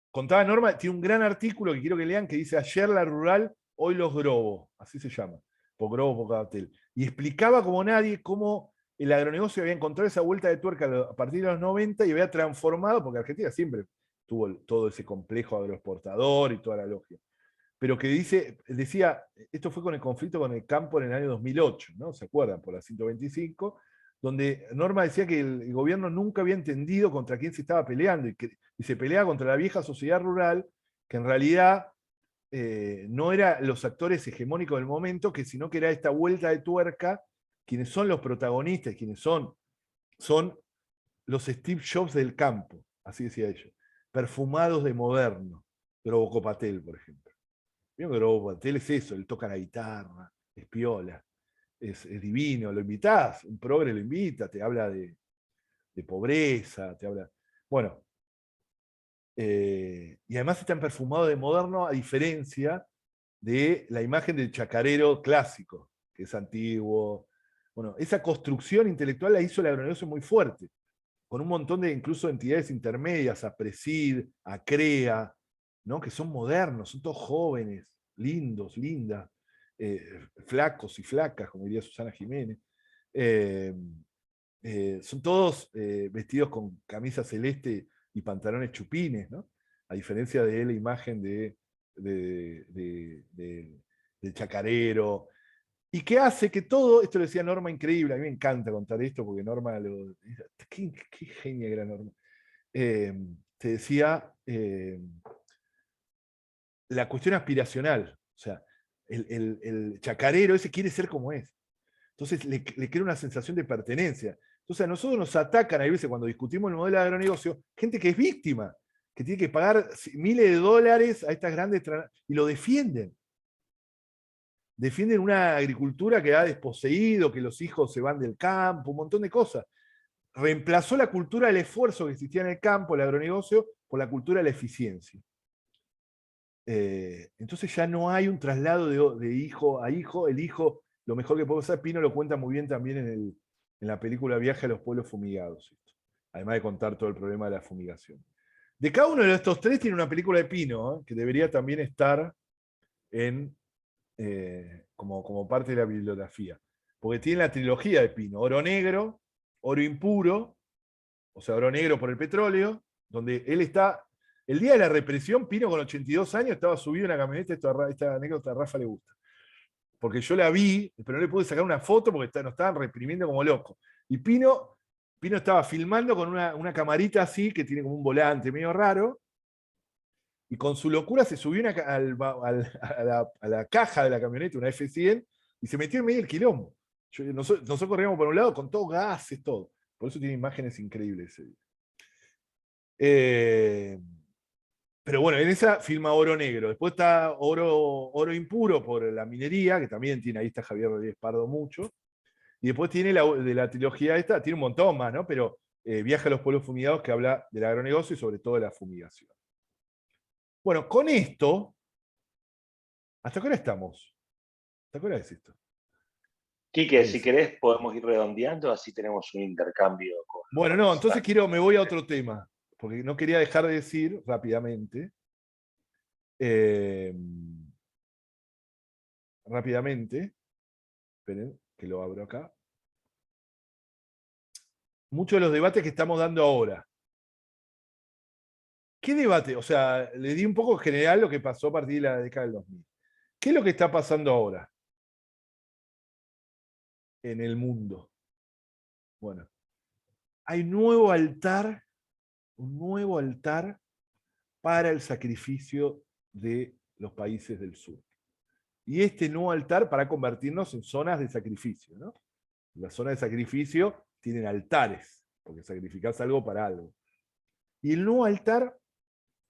Contaba Norma, tiene un gran artículo que quiero que lean, que dice: ayer la rural, hoy los Grobo, así se llama, por Grobo, por Cabatel. Y explicaba como nadie cómo el agronegocio había encontrado esa vuelta de tuerca a partir de los 90 y había transformado, porque Argentina siempre tuvo todo ese complejo agroexportador y toda la logia. Pero que decía, esto fue con el conflicto con el campo en el año 2008, ¿no? ¿Se acuerdan? Por la 125, donde Norma decía que el gobierno nunca había entendido contra quién se estaba peleando, y se peleaba contra la vieja sociedad rural, que en realidad no eran los actores hegemónicos del momento, sino que era esta vuelta de tuerca, quienes son los protagonistas, quienes son los Steve Jobs del campo, así decía ella, perfumados de moderno, Grobo Copatel, por ejemplo. Grobo Copatel es eso, él toca la guitarra, es piola, es divino, lo invitás, un progre lo invita, te habla de pobreza, te habla... Bueno, y además están perfumados de moderno, a diferencia de la imagen del chacarero clásico, que es antiguo. Bueno, esa construcción intelectual la hizo el agronegocio muy fuerte, con un montón de incluso entidades intermedias, a Presid, a CREA, ¿no? Que son modernos, son todos jóvenes, lindos, lindas, flacos y flacas, como diría Susana Jiménez. Son todos vestidos con camisa celeste y pantalones chupines, ¿no? A diferencia de la imagen del chacarero. Y que hace que todo, esto lo decía Norma, increíble, a mí me encanta contar esto, porque Norma, qué genia era Norma. Te decía la cuestión aspiracional, o sea, el chacarero ese quiere ser como es. Entonces le crea una sensación de pertenencia. Entonces a nosotros nos atacan, a veces cuando discutimos el modelo de agronegocio, gente que es víctima, que tiene que pagar miles de dólares a estas grandes y lo defienden. defienden una agricultura que ha desposeído, que los hijos se van del campo, un montón de cosas. Reemplazó la cultura del esfuerzo que existía en el campo, el agronegocio, por la cultura de la eficiencia. Entonces ya no hay un traslado de hijo a hijo. El hijo, lo mejor que puede hacer, Pino lo cuenta muy bien también en la película Viaje a los pueblos fumigados. Además de contar todo el problema de la fumigación. De cada uno de estos tres tiene una película de Pino, que debería también estar como parte de la bibliografía. Porque tiene la trilogía de Pino: Oro Negro, Oro Impuro, o sea, oro negro por el petróleo, donde él está. El día de la represión, Pino con 82 años estaba subido en una camioneta. Esta anécdota a Rafa le gusta. Porque yo la vi, pero no le pude sacar una foto porque nos estaban reprimiendo como locos. Y Pino estaba filmando con una camarita así, que tiene como un volante medio raro, y con su locura se subió a la caja de la camioneta, una F100, y se metió en medio del quilombo. Nosotros corríamos por un lado con todo gases, todo. Por eso tiene imágenes increíbles. Pero bueno, en esa filma Oro Negro. Después está Oro Impuro por la minería, que también tiene, ahí está Javier Rodríguez Pardo mucho. Y después tiene de la trilogía esta, tiene un montón más, ¿no? Pero Viaje a los pueblos fumigados, que habla del agronegocio y sobre todo de la fumigación. Bueno, con esto, ¿hasta qué hora estamos? ¿Hasta qué hora es esto? Quique, si querés podemos ir redondeando, así tenemos un intercambio con... Bueno, no, entonces me voy a otro tema, porque no quería dejar de decir rápidamente, esperen que lo abro acá, muchos de los debates que estamos dando ahora. ¿Qué debate? O sea, le di un poco en general lo que pasó a partir de la década del 2000. ¿Qué es lo que está pasando ahora en el mundo? Bueno, hay un nuevo altar para el sacrificio de los países del sur. Y este nuevo altar para convertirnos en zonas de sacrificio, ¿no? Las zonas de sacrificio tienen altares, porque sacrificás algo para algo. Y el nuevo altar,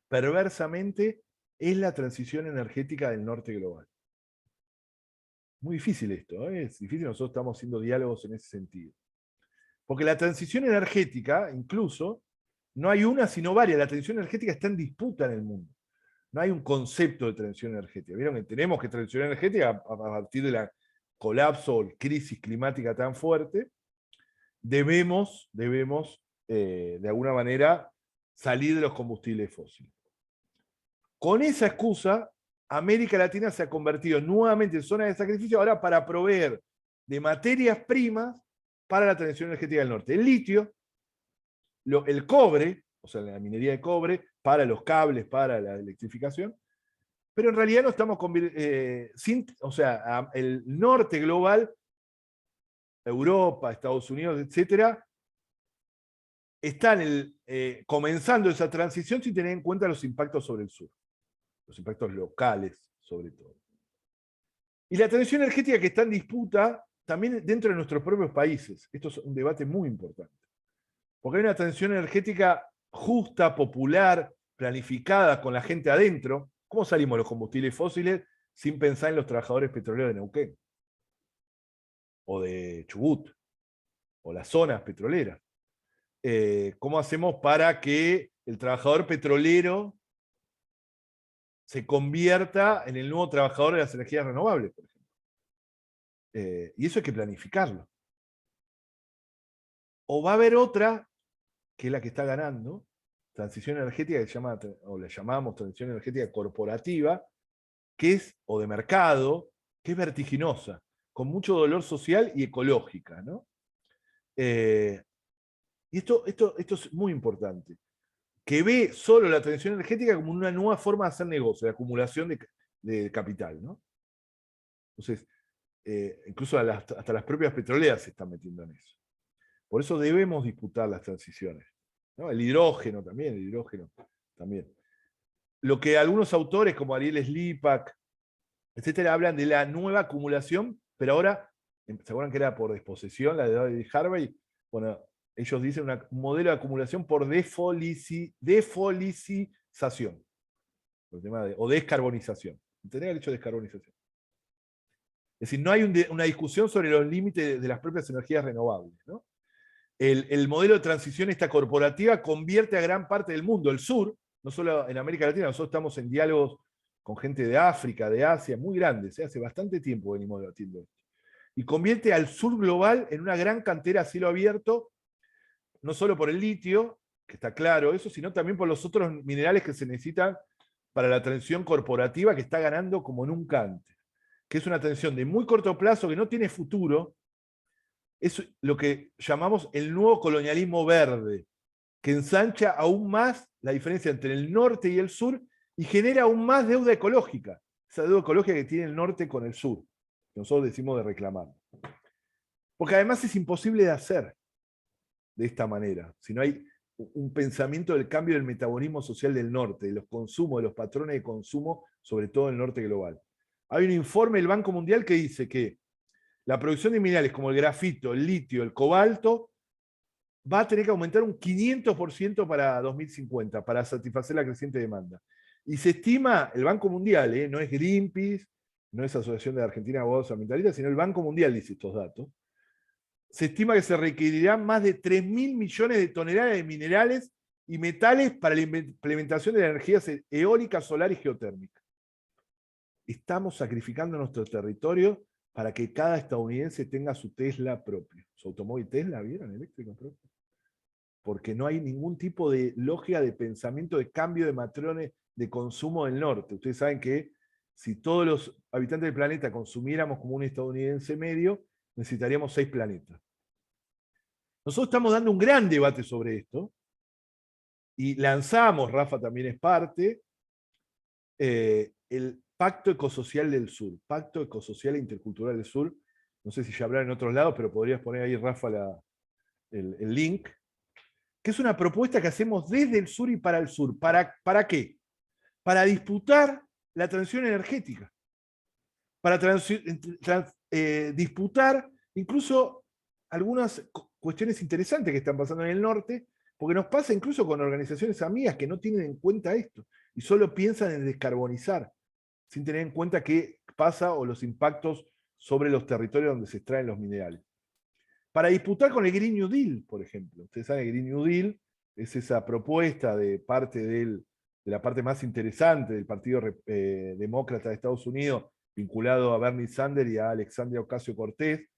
perversamente, es la transición energética del norte global. Muy difícil esto, ¿eh? Es difícil, nosotros estamos haciendo diálogos en ese sentido. Porque la transición energética, incluso, no hay una sino varias. La transición energética está en disputa en el mundo. No hay un concepto de transición energética. Vieron que tenemos que transición energética a partir de la colapso o crisis climática tan fuerte. Debemos de alguna manera, salir de los combustibles fósiles. Con esa excusa, América Latina se ha convertido nuevamente en zona de sacrificio ahora para proveer de materias primas para la transición energética del norte. El litio, el cobre, o sea, la minería de cobre, para los cables, para la electrificación, pero en realidad no estamos o sea, el norte global, Europa, Estados Unidos, etcétera, están comenzando esa transición sin tener en cuenta los impactos sobre el sur, los impactos locales sobre todo. Y la transición energética que está en disputa también dentro de nuestros propios países. Esto es un debate muy importante. Porque hay una transición energética justa, popular, planificada, con la gente adentro. ¿Cómo salimos de los combustibles fósiles sin pensar en los trabajadores petroleros de Neuquén? O de Chubut, o las zonas petroleras. ¿Cómo hacemos para que el trabajador petrolero se convierta en el nuevo trabajador de las energías renovables, por ejemplo? Y eso hay que planificarlo. O va a haber otra, que es la que está ganando, transición energética, que la llamamos transición energética corporativa, que es, o de mercado, que es vertiginosa, con mucho dolor social y ecológica, ¿no? Y esto es muy importante, que ve solo la transición energética como una nueva forma de hacer negocio, de acumulación de capital, ¿no? Entonces, incluso hasta las propias petroleras se están metiendo en eso. Por eso debemos disputar las transiciones, ¿no? El hidrógeno también. Lo que algunos autores, como Ariel Slipak, etcétera, hablan de la nueva acumulación, pero ahora, ¿se acuerdan que era por desposesión, la de David Harvey? Bueno, ellos dicen un modelo de acumulación por defolicización, o descarbonización. Tenía el hecho de descarbonización. Es decir, no hay una discusión sobre los límites de las propias energías renovables, ¿no? El modelo de transición esta corporativa convierte a gran parte del mundo, el sur, no solo en América Latina, nosotros estamos en diálogos con gente de África, de Asia, muy grandes, hace bastante tiempo venimos debatiendo esto. Y convierte al sur global en una gran cantera a cielo abierto, no solo por el litio, que está claro eso, sino también por los otros minerales que se necesitan para la transición corporativa que está ganando como nunca antes. Que es una transición de muy corto plazo, que no tiene futuro, es lo que llamamos el nuevo colonialismo verde, que ensancha aún más la diferencia entre el norte y el sur y genera aún más deuda ecológica, esa deuda ecológica que tiene el norte con el sur, que nosotros decimos de reclamar. Porque además es imposible de hacer de esta manera, si no hay un pensamiento del cambio del metabolismo social del norte, de los consumos, de los patrones de consumo, sobre todo en el norte global. Hay un informe del Banco Mundial que dice que la producción de minerales como el grafito, el litio, el cobalto, va a tener que aumentar un 500% para 2050, para satisfacer la creciente demanda. Y se estima, el Banco Mundial, no es Greenpeace, no es Asociación de Argentina de Abogados Ambientalistas, sino el Banco Mundial dice estos datos, se estima que se requerirán más de 3.000 millones de toneladas de minerales y metales para la implementación de las energías eólicas, solar y geotérmica. Estamos sacrificando nuestro territorio para que cada estadounidense tenga su Tesla propio. Su automóvil Tesla, ¿vieron? Eléctrico propio. Porque no hay ningún tipo de lógica de pensamiento de cambio de patrones de consumo del norte. Ustedes saben que si todos los habitantes del planeta consumiéramos como un estadounidense medio, necesitaríamos 6 planetas. Nosotros estamos dando un gran debate sobre esto, y lanzamos, Rafa también es parte, el Pacto Ecosocial del Sur, Pacto Ecosocial e Intercultural del Sur. No sé si ya hablaron en otros lados, pero podrías poner ahí, Rafa, el link, que es una propuesta que hacemos desde el sur y para el sur. ¿Para qué? Para disputar la transición energética, para disputar incluso algunas cuestiones interesantes que están pasando en el norte, porque nos pasa incluso con organizaciones amigas que no tienen en cuenta esto, y solo piensan en descarbonizar, sin tener en cuenta qué pasa o los impactos sobre los territorios donde se extraen los minerales. Para disputar con el Green New Deal, por ejemplo. Ustedes saben que el Green New Deal es esa propuesta de la parte más interesante del Partido Demócrata de Estados Unidos, vinculado a Bernie Sanders y a Alexandria Ocasio-Cortez,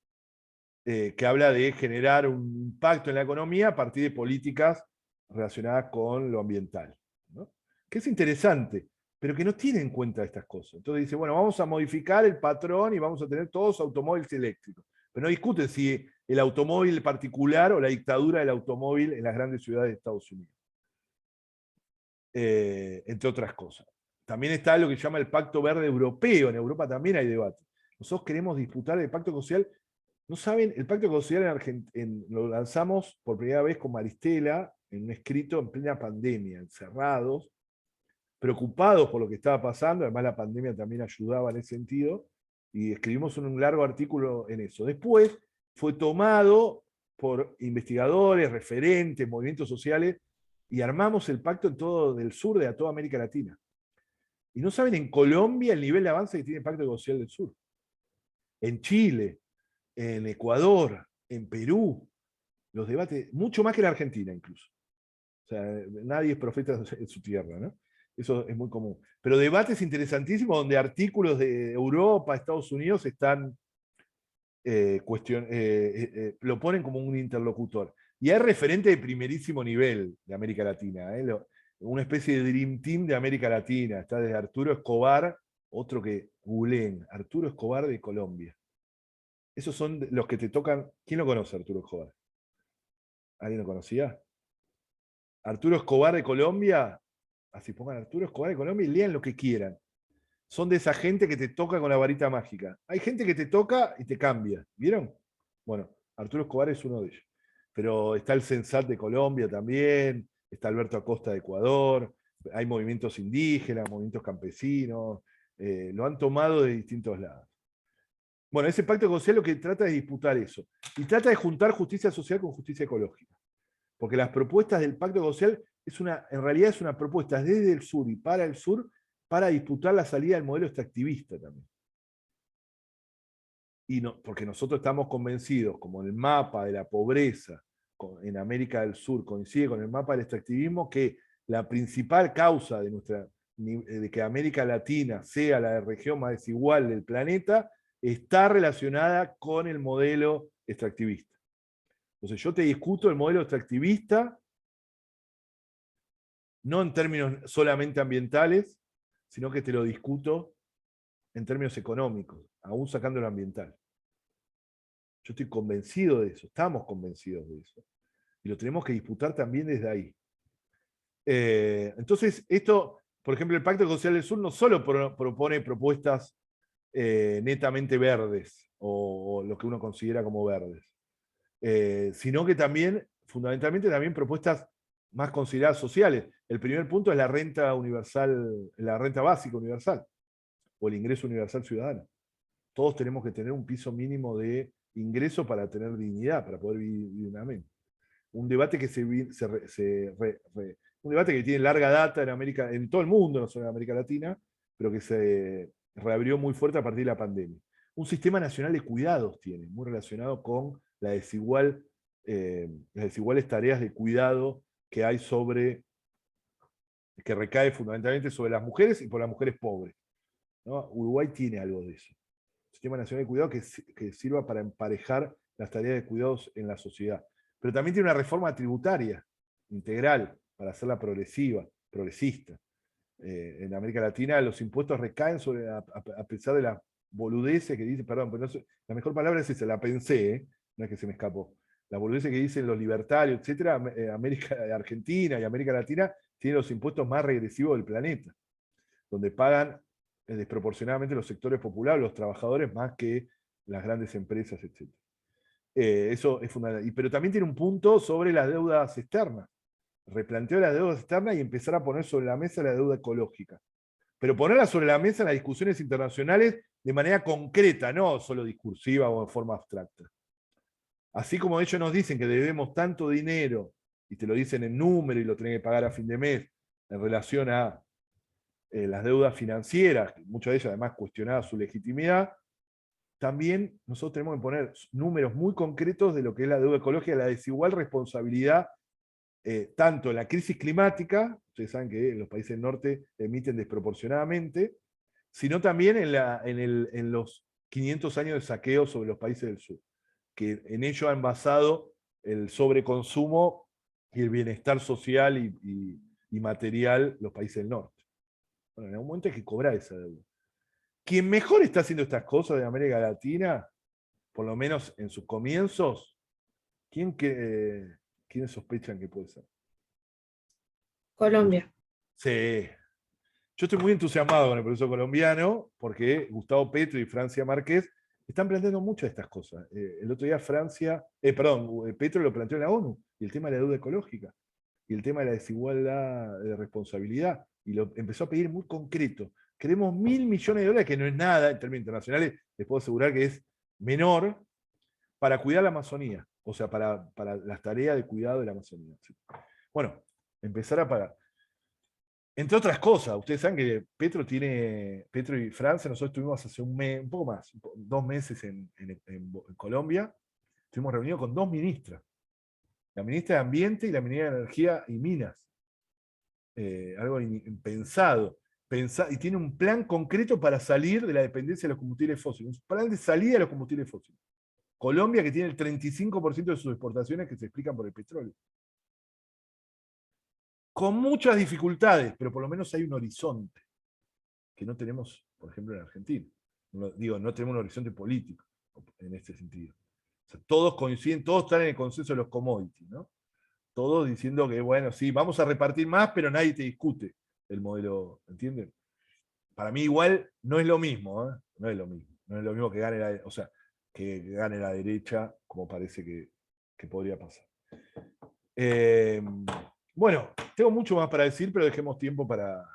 que habla de generar un impacto en la economía a partir de políticas relacionadas con lo ambiental, ¿no? Que es interesante, pero que no tiene en cuenta estas cosas. Entonces dice, bueno, vamos a modificar el patrón y vamos a tener todos automóviles eléctricos. Pero no discuten si el automóvil particular o la dictadura del automóvil en las grandes ciudades de Estados Unidos. Entre otras cosas. También está lo que se llama el Pacto Verde Europeo. En Europa también hay debate. Nosotros queremos disputar el Pacto Ecosocial. No saben, el Pacto Ecosocial en Argentina lo lanzamos por primera vez con Maristela en un escrito en plena pandemia, encerrados, preocupados por lo que estaba pasando. Además la pandemia también ayudaba en ese sentido. Y escribimos un largo artículo en eso. Después fue tomado por investigadores, referentes, movimientos sociales, y armamos el pacto en todo del sur de toda América Latina. Y no saben en Colombia el nivel de avance que tiene el Pacto Ecosocial del Sur. En Chile, en Ecuador, en Perú, los debates, mucho más que en Argentina incluso. O sea, nadie es profeta en su tierra, ¿no? Eso es muy común. Pero debates interesantísimos donde artículos de Europa, Estados Unidos están lo ponen como un interlocutor. Y hay referentes de primerísimo nivel de América Latina, una especie de Dream Team de América Latina. Está desde Arturo Escobar, otro que googleen, Arturo Escobar de Colombia. Esos son los que te tocan. ¿Quién lo conoce, Arturo Escobar? ¿Alguien lo conocía? Arturo Escobar de Colombia. Así pongan Arturo Escobar de Colombia y lean lo que quieran. Son de esa gente que te toca con la varita mágica. Hay gente que te toca y te cambia. ¿Vieron? Bueno, Arturo Escobar es uno de ellos. Pero está el Censat de Colombia también, está Alberto Acosta de Ecuador, hay movimientos indígenas, movimientos campesinos, lo han tomado de distintos lados. Bueno, ese pacto ecosocial lo que trata es disputar eso. Y trata de juntar justicia social con justicia ecológica. Porque las propuestas del pacto ecosocial en realidad es una propuesta desde el sur y para el sur para disputar la salida del modelo extractivista también. porque nosotros estamos convencidos, como el mapa de la pobreza en América del Sur coincide con el mapa del extractivismo, que la principal causa de que América Latina sea la región más desigual del planeta está relacionada con el modelo extractivista. Entonces yo te discuto el modelo extractivista no en términos solamente ambientales, sino que te lo discuto en términos económicos, aún sacando lo ambiental. Yo estoy convencido de eso, estamos convencidos de eso. Y lo tenemos que disputar también desde ahí. Entonces, esto, por ejemplo, el Pacto Social del Sur no solo propone propuestas netamente verdes, o lo que uno considera como verdes, sino que también, fundamentalmente, también propuestas más consideradas sociales. El primer punto es la renta universal, la renta básica universal, o el ingreso universal ciudadano. Todos tenemos que tener un piso mínimo de ingreso para tener dignidad, para poder vivir dignamente. Un debate que un debate que tiene larga data en todo el mundo, no solo en América Latina, pero que se reabrió muy fuerte a partir de la pandemia. Un sistema nacional de cuidados tiene, muy relacionado con las desiguales tareas de cuidado que hay que recae fundamentalmente sobre las mujeres y por las mujeres pobres, ¿no? Uruguay tiene algo de eso. Un sistema nacional de cuidado que sirva para emparejar las tareas de cuidados en la sociedad. Pero también tiene una reforma tributaria integral para hacerla progresista. En América Latina los impuestos recaen a pesar de las boludeces que dice, perdón, pero la mejor palabra es esa, la pensé, no es que se me escapó. La boludez que dicen los libertarios, etcétera, Argentina y América Latina tienen los impuestos más regresivos del planeta, donde pagan desproporcionadamente los sectores populares, los trabajadores, más que las grandes empresas, etc. Eso es fundamental. Pero también tiene un punto sobre las deudas externas. Replanteo las deudas externas y empezar a poner sobre la mesa la deuda ecológica. Pero ponerla sobre la mesa en las discusiones internacionales de manera concreta, no solo discursiva o de forma abstracta. Así como ellos nos dicen que debemos tanto dinero, y te lo dicen en número y lo tenés que pagar a fin de mes, en relación a las deudas financieras, muchas de ellas además cuestionadas su legitimidad, también nosotros tenemos que poner números muy concretos de lo que es la deuda ecológica, la desigual responsabilidad, tanto en la crisis climática, ustedes saben que los países del norte emiten desproporcionadamente, sino también en los 500 años de saqueo sobre los países del sur, que en ello han basado el sobreconsumo y el bienestar social y material los países del norte. Bueno, en algún momento hay que cobrar esa deuda. Quien mejor está haciendo estas cosas de América Latina, por lo menos en sus comienzos, ¿quiénes sospechan que puede ser? Colombia. Sí. Yo estoy muy entusiasmado con el proceso colombiano, porque Gustavo Petro y Francia Márquez están planteando muchas de estas cosas. El otro día Petro lo planteó en la ONU, y el tema de la deuda ecológica, y el tema de la desigualdad de responsabilidad, y lo empezó a pedir muy concreto. Queremos $1.000 millones, que no es nada en términos internacionales, les puedo asegurar que es menor, para cuidar la Amazonía, o sea, para las tareas de cuidado de la Amazonía. Bueno, empezar a pagar. Entre otras cosas, ustedes saben que Petro y Francia, nosotros estuvimos hace un mes, un poco más, 2 meses en Colombia, estuvimos reunidos con 2 ministras, la ministra de Ambiente y la ministra de Energía y Minas. Algo impensado. Y tiene un plan concreto para salir de la dependencia de los combustibles fósiles, un plan de salida de los combustibles fósiles. Colombia, que tiene el 35% de sus exportaciones que se explican por el petróleo. Con muchas dificultades, pero por lo menos hay un horizonte que no tenemos, por ejemplo, en Argentina. No tenemos un horizonte político en este sentido. O sea, todos coinciden, todos están en el consenso de los commodities, ¿no? Todos diciendo que, bueno, sí, vamos a repartir más, pero nadie te discute el modelo, ¿entienden? Para mí igual no es lo mismo, ¿eh? No es lo mismo. No es lo mismo que gane la derecha, como parece que podría pasar. Bueno, tengo mucho más para decir, pero dejemos tiempo para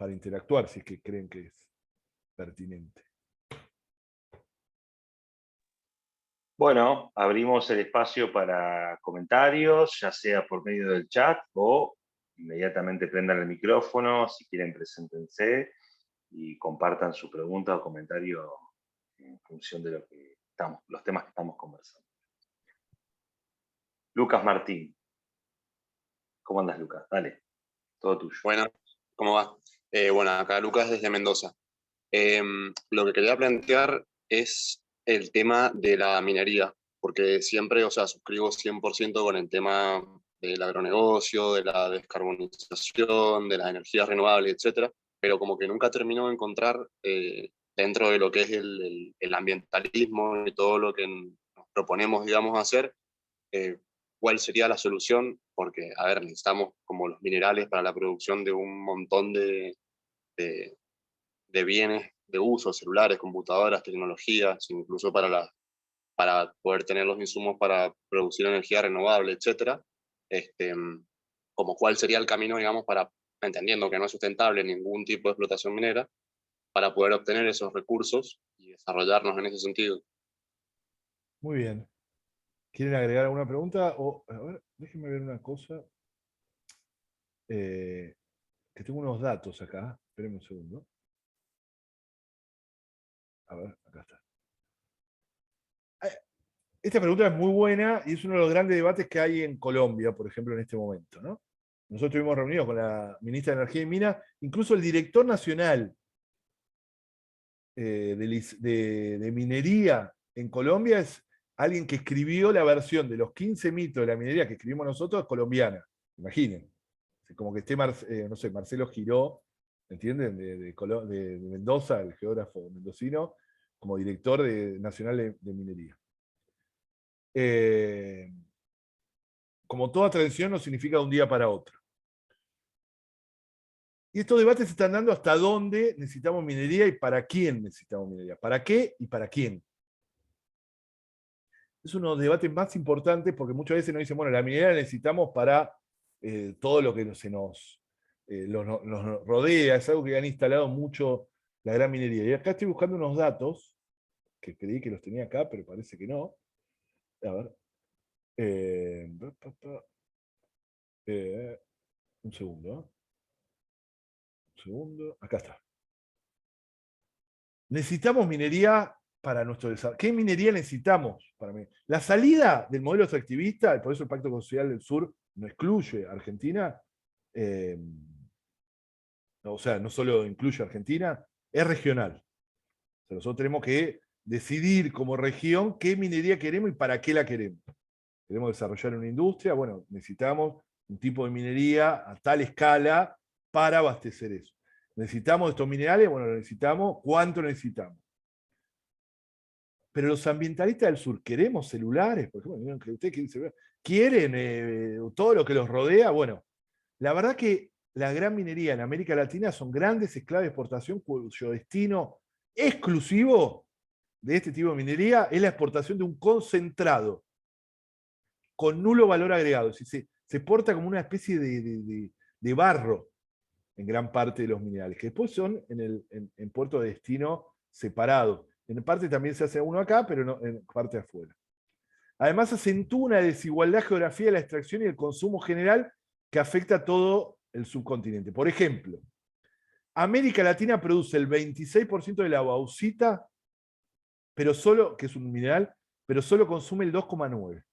interactuar, si es que creen que es pertinente. Bueno, abrimos el espacio para comentarios, ya sea por medio del chat o inmediatamente prendan el micrófono, si quieren preséntense y compartan su pregunta o comentario en función de lo que los temas que estamos conversando. Lucas Martín. ¿Cómo andas, Lucas? Dale, todo tuyo. Bueno, ¿cómo va? Bueno, acá Lucas desde Mendoza. Lo que quería plantear es el tema de la minería, porque siempre, o sea, suscribo 100% con el tema del agronegocio, de la descarbonización, de las energías renovables, etcétera, pero como que nunca termino de encontrar dentro de lo que es el ambientalismo y todo lo que nos proponemos, digamos, hacer, cuál sería la solución, porque, a ver, necesitamos como los minerales para la producción de un montón de bienes de uso, celulares, computadoras, tecnologías, incluso para poder tener los insumos para producir energía renovable, etcétera. Como cuál sería el camino, digamos, para, entendiendo que no es sustentable ningún tipo de explotación minera, para poder obtener esos recursos y desarrollarnos en ese sentido. Muy bien. ¿Quieren agregar alguna pregunta? A ver, déjenme ver una cosa. Que tengo unos datos acá. Espérenme un segundo. A ver, acá está. Esta pregunta es muy buena y es uno de los grandes debates que hay en Colombia, por ejemplo, en este momento, ¿no? Nosotros estuvimos reunidos con la ministra de Energía y Minas, incluso el director nacional de minería en Colombia es alguien que escribió la versión de los 15 mitos de la minería que escribimos nosotros, colombiana. Imaginen. Como que esté, no sé, Marcelo Giró, ¿entienden? De Mendoza, el geógrafo mendocino, como director nacional de minería. Como toda tradición no significa de un día para otro. Y estos debates se están dando hasta dónde necesitamos minería y para quién necesitamos minería. ¿Para qué y para quién? Es uno de los debates más importantes porque muchas veces nos dicen, bueno, la minería la necesitamos para todo lo que nos rodea, es algo que han instalado mucho la gran minería. Y acá estoy buscando unos datos, que creí que los tenía acá, pero parece que no. A ver. Un segundo. Un segundo. Acá está. Necesitamos minería para nuestro desarrollo. ¿Qué minería necesitamos para mí? La salida del modelo extractivista, por eso el Pacto Social del Sur no excluye a Argentina, o sea, no solo incluye a Argentina, es regional. O sea, nosotros tenemos que decidir como región qué minería queremos y para qué la queremos. Queremos desarrollar una industria, bueno, necesitamos un tipo de minería a tal escala para abastecer eso. ¿Necesitamos estos minerales? Bueno, lo necesitamos. ¿Cuánto necesitamos? Pero los ambientalistas del sur, ¿queremos celulares? Por ejemplo, ¿ustedes quieren todo lo que los rodea? Bueno, la verdad que la gran minería en América Latina son grandes esclavos de exportación cuyo destino exclusivo de este tipo de minería es la exportación de un concentrado con nulo valor agregado. Es decir, se porta como una especie de barro en gran parte de los minerales, que después son en puerto de destino separado. En parte también se hace uno acá, pero no, en parte afuera. Además, acentúa una desigualdad geográfica de la extracción y el consumo general que afecta a todo el subcontinente. Por ejemplo, América Latina produce el 26% de la bauxita, pero solo, que es un mineral, pero solo consume el 2,9%.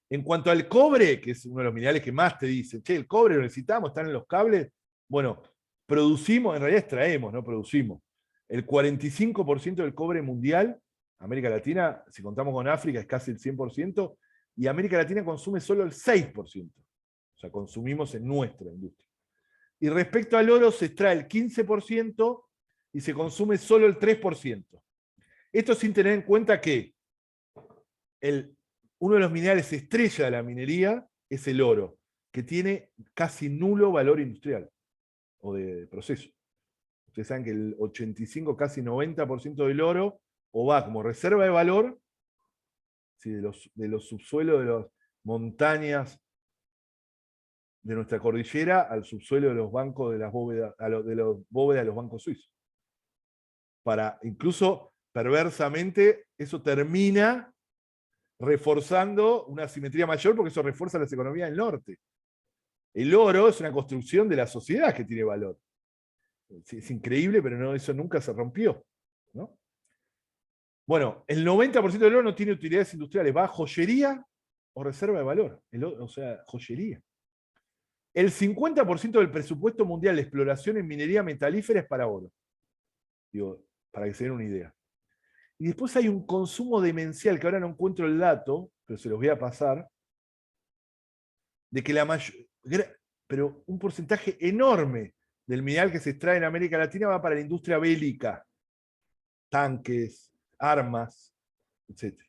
En cuanto al cobre, que es uno de los minerales que más te dicen, che, el cobre lo necesitamos, están en los cables. Bueno, producimos, en realidad extraemos, no producimos. El 45% del cobre mundial, América Latina, si contamos con África, es casi el 100%, y América Latina consume solo el 6%. O sea, consumimos en nuestra industria. Y respecto al oro, se extrae el 15% y se consume solo el 3%. Esto sin tener en cuenta que uno de los minerales estrella de la minería es el oro, que tiene casi nulo valor industrial o de proceso. Ustedes saben que el 85, casi 90% del oro o va como reserva de valor, ¿sí? de los subsuelos de las montañas de nuestra cordillera al subsuelo de los bancos de las bóvedas, de los bóvedas de los bancos suizos. Para incluso perversamente, eso termina reforzando una asimetría mayor porque eso refuerza las economías del norte. El oro es una construcción de la sociedad que tiene valor. Es increíble, pero no, eso nunca se rompió, ¿no? Bueno, el 90% del oro no tiene utilidades industriales, va a joyería o reserva de valor, o sea, joyería. El 50% del presupuesto mundial de exploración en minería metalífera es para oro. Digo, para que se den una idea. Y después hay un consumo demencial, que ahora no encuentro el dato, pero se los voy a pasar, de que pero un porcentaje enorme del mineral que se extrae en América Latina va para la industria bélica. Tanques, armas, etc.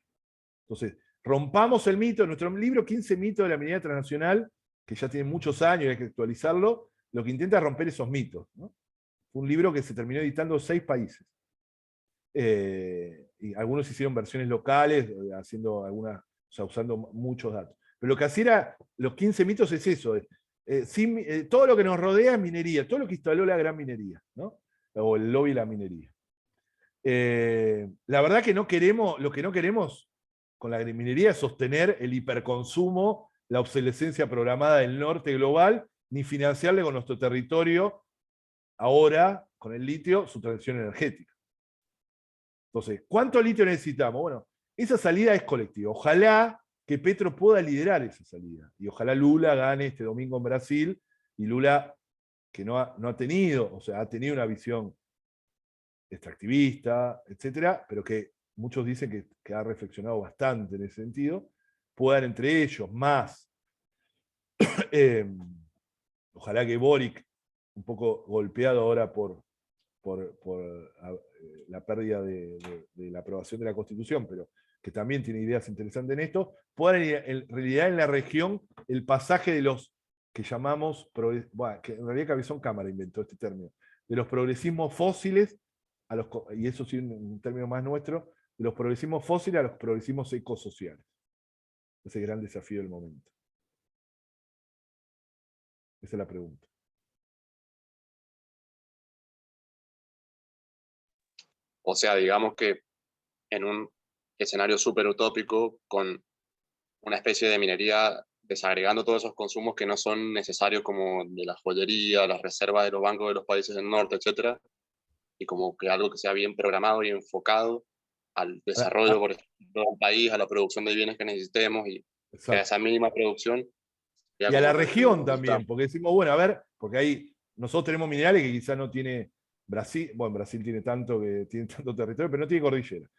Entonces, rompamos el mito. En nuestro libro 15 mitos de la minería transnacional, que ya tiene muchos años y hay que actualizarlo, lo que intenta es romper esos mitos, ¿no? Fue un libro que se terminó editando en 6 países. Y algunos hicieron versiones locales, haciendo algunas, o sea, usando muchos datos. Pero lo que hacía era, los 15 mitos es eso, todo lo que nos rodea es minería, todo lo que instaló la gran minería, ¿no? O el lobby de la minería. La verdad que lo que no queremos con la minería es sostener el hiperconsumo, la obsolescencia programada del norte global, ni financiarle con nuestro territorio, ahora, con el litio, su transición energética. Entonces, ¿cuánto litio necesitamos? Bueno, esa salida es colectiva. Ojalá que Petro pueda liderar esa salida. Y ojalá Lula gane este domingo en Brasil. Y Lula, que no ha tenido, o sea, ha tenido una visión extractivista, etcétera, pero que muchos dicen que ha reflexionado bastante en ese sentido, puedan entre ellos más. Ojalá que Boric, un poco golpeado ahora por la pérdida de la aprobación de la Constitución, pero que también tiene ideas interesantes en esto, puedan en realidad en la región el pasaje de los que llamamos, que en realidad Cabezón Cámara inventó este término, de los progresismos fósiles, y eso sí un término más nuestro, de los progresismos fósiles a los progresismos ecosociales. Ese gran desafío del momento. Esa es la pregunta. O sea, digamos que en un escenario súper utópico, con una especie de minería desagregando todos esos consumos que no son necesarios, como de la joyería, las reservas de los bancos de los países del norte, etcétera, y como que algo que sea bien programado y enfocado al desarrollo, por ejemplo, del país, a la producción de bienes que necesitemos, y que a esa mínima producción. Y a la región también, porque decimos, bueno, a ver, porque ahí nosotros tenemos minerales que quizás no tiene Brasil, bueno, Brasil tiene tanto territorio, pero no tiene cordillera.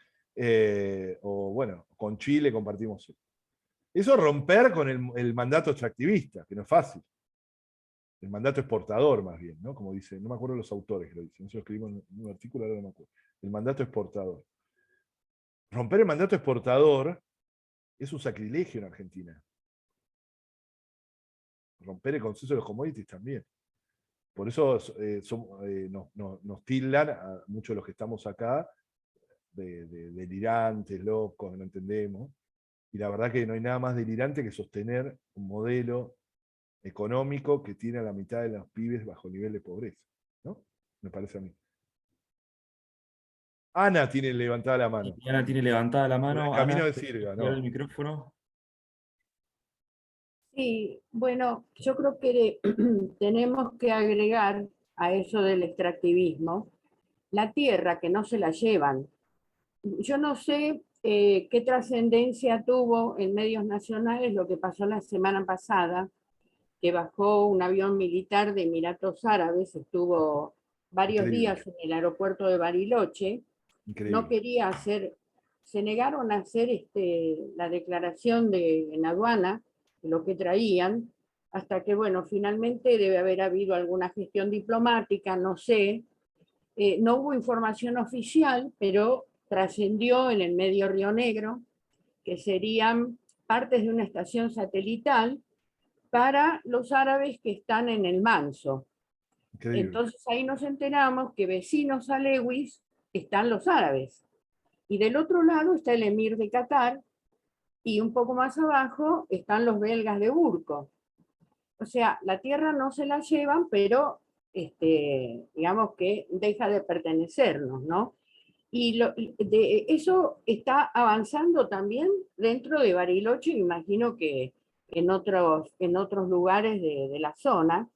O bueno, con Chile compartimos eso. Eso es romper con el mandato extractivista, que no es fácil. El mandato exportador, más bien, ¿no? Como dice, no me acuerdo los autores que lo dicen, eso lo escribimos en un artículo, ahora no me acuerdo. El mandato exportador. Romper el mandato exportador es un sacrilegio en Argentina. Romper el consenso de los commodities también. Por eso nos tildan a muchos de los que estamos acá de delirantes, locos, no entendemos. Y la verdad que no hay nada más delirante que sostener un modelo económico que tiene a la mitad de los pibes bajo nivel de pobreza, ¿no? Me parece a mí. Ana tiene levantada la mano. Ana tiene levantada la mano. Camino Ana, de Sirga, ¿no? el micrófono. Sí, bueno, yo creo que tenemos que agregar a eso del extractivismo la tierra, que no se la llevan. Yo no sé qué trascendencia tuvo en medios nacionales lo que pasó la semana pasada, que bajó un avión militar de Emiratos Árabes, estuvo varios Increíble. días en el aeropuerto de Bariloche. Increíble. No quería hacer, se negaron a hacer la declaración en aduana de lo que traían, hasta que, bueno, finalmente debe haber habido alguna gestión diplomática, no sé. No hubo información oficial, pero trascendió en el medio Río Negro, que serían partes de una estación satelital para los árabes que están en el Manso. Increíble. Entonces ahí nos enteramos que vecinos a Lewis están los árabes. Y del otro lado está el emir de Qatar, y un poco más abajo están los belgas de Urco. O sea, la tierra no se la llevan, pero digamos que deja de pertenecernos, ¿no? Y eso está avanzando también dentro de Bariloche, imagino que en otros lugares de la zona,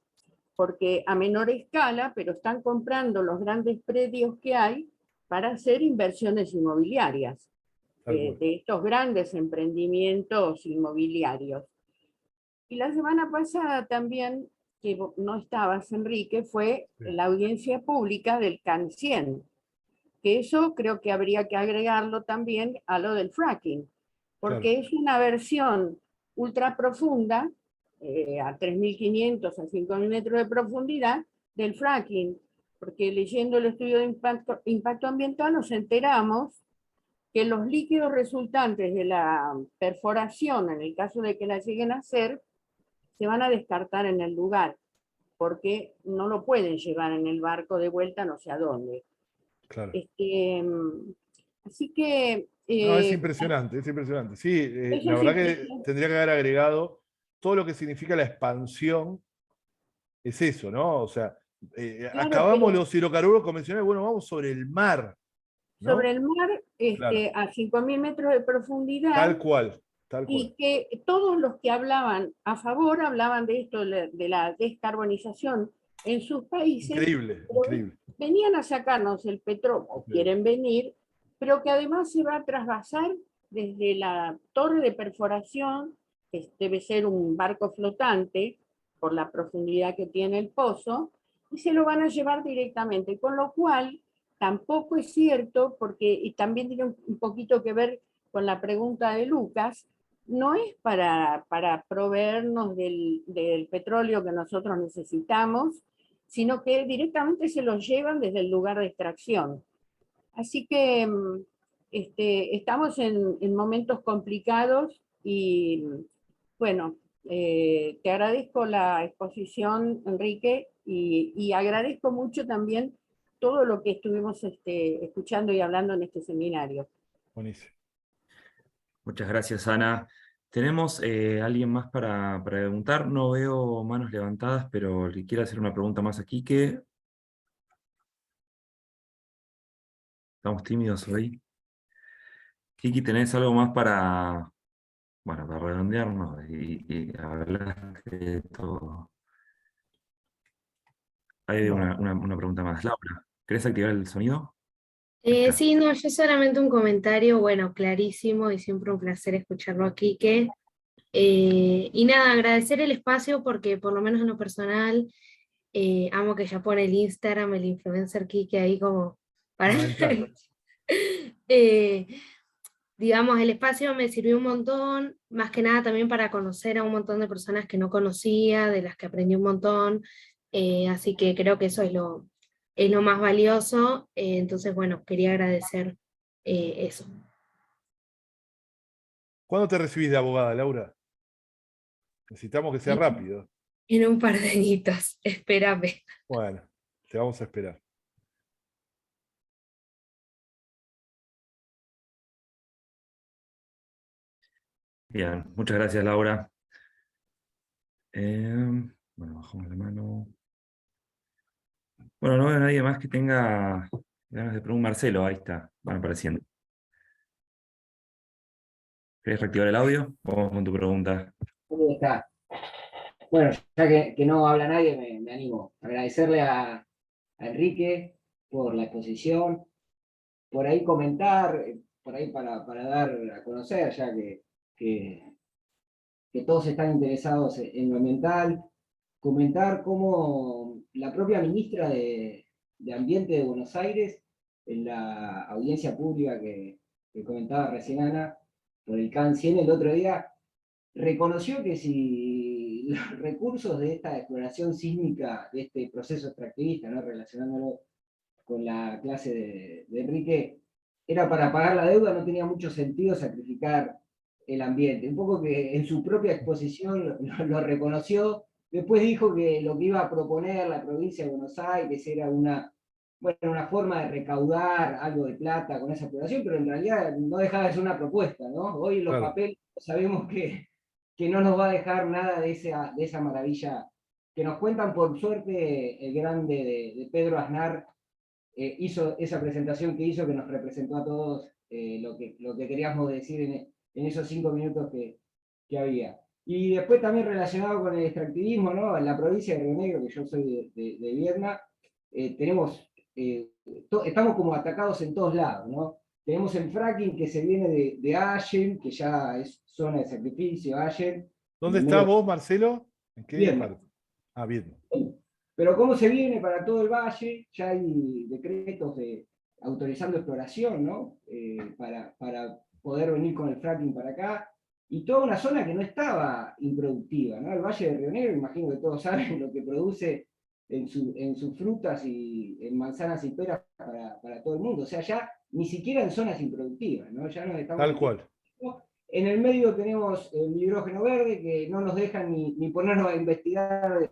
porque a menor escala, pero están comprando los grandes predios que hay para hacer inversiones inmobiliarias, de estos grandes emprendimientos inmobiliarios. Y la semana pasada también, que no estabas, Enrique, fue la audiencia pública del CAN 100, que eso creo que habría que agregarlo también a lo del fracking, porque es una versión ultra profunda, a 3.500 a 5.000 metros de profundidad, del fracking, porque leyendo el estudio de impacto ambiental nos enteramos que los líquidos resultantes de la perforación, en el caso de que la lleguen a hacer, se van a descartar en el lugar, porque no lo pueden llevar en el barco de vuelta no sé a dónde. Claro. Así que... no, es impresionante, es impresionante. Sí, la verdad que tendría que haber agregado todo lo que significa la expansión, es eso, ¿no? O sea, claro, acabamos los hidrocarburos convencionales, bueno, vamos sobre el mar, ¿no? Sobre el mar, Claro. a 5.000 metros de profundidad. Tal cual, tal cual. Y que todos los que hablaban a favor hablaban de esto, de la descarbonización en sus países. Increíble, increíble. Venían a sacarnos el petróleo, o quieren venir, pero que además se va a trasvasar desde la torre de perforación, que debe ser un barco flotante por la profundidad que tiene el pozo, y se lo van a llevar directamente, con lo cual tampoco es cierto, porque, y también tiene un poquito que ver con la pregunta de Lucas, no es para proveernos del petróleo que nosotros necesitamos, sino que directamente se los llevan desde el lugar de extracción. Así que estamos en momentos complicados y bueno, te agradezco la exposición, Enrique, y agradezco mucho también todo lo que estuvimos escuchando y hablando en este seminario. Buenísimo. Muchas gracias, Ana. ¿Tenemos alguien más para preguntar? No veo manos levantadas, pero le quiero hacer una pregunta más a Quique. Estamos tímidos hoy. Quique, ¿tenés algo más para redondearnos y hablar de todo? Hay una pregunta más. Laura, ¿querés activar el sonido? Sí, no, yo solamente un comentario, bueno, clarísimo y siempre un placer escucharlo a Quique. Y nada, agradecer el espacio porque por lo menos en lo personal amo que ya pone el Instagram, el influencer Quique ahí como para... digamos, el espacio me sirvió un montón, más que nada también para conocer a un montón de personas que no conocía, de las que aprendí un montón, así que creo que eso es lo más valioso, entonces bueno, quería agradecer eso. ¿Cuándo te recibís de abogada, Laura? Necesitamos que sea rápido. En un par de añitos, espérame. Bueno, te vamos a esperar. Bien, muchas gracias, Laura. Bueno, bajamos la mano. Bueno, no veo a nadie más que tenga ganas de preguntar. Marcelo, ahí está, van apareciendo. ¿Querés reactivar el audio? Vamos con tu pregunta. ¿Cómo está? Bueno, ya que no habla nadie, me animo a agradecerle a Enrique por la exposición, por ahí comentar, por ahí para dar a conocer, ya que todos están interesados en lo ambiental, comentar cómo la propia ministra de Ambiente de Buenos Aires, en la audiencia pública que comentaba recién Ana, por el CAN 100 el otro día, reconoció que si los recursos de esta exploración sísmica, de este proceso extractivista, ¿no?, relacionándolo con la clase de Enrique, era para pagar la deuda, no tenía mucho sentido sacrificar el ambiente. Un poco que en su propia exposición lo reconoció. Después dijo que lo que iba a proponer la provincia de Buenos Aires era una forma de recaudar algo de plata con esa exploración, pero en realidad no dejaba de ser una propuesta, ¿no? Hoy en los papeles sabemos que no nos va a dejar nada de esa maravilla que nos cuentan. Por suerte, el grande de Pedro Aznar hizo esa presentación que hizo, que nos representó a todos lo que queríamos decir en esos 5 minutos que había. Y después también relacionado con el extractivismo, ¿no? En la provincia de Río Negro, que yo soy de Viedma, tenemos estamos como atacados en todos lados, ¿no? Tenemos el fracking que se viene de Allen, que ya es zona de sacrificio, Allen. ¿Dónde estás vos, Marcelo? ¿En qué Vietnam. parte? Ah, bien. Pero cómo se viene para todo el valle, ya hay decretos autorizando exploración, ¿no? Para poder venir con el fracking para acá. Y toda una zona que no estaba improductiva, ¿no? El Valle de Río Negro, imagino que todos saben lo que produce en sus frutas y en manzanas y peras para todo el mundo. O sea, ya ni siquiera en zonas improductivas, ¿no? Ya nos estamos... Tal cual. En el medio tenemos el hidrógeno verde, que no nos dejan ni ponernos a investigar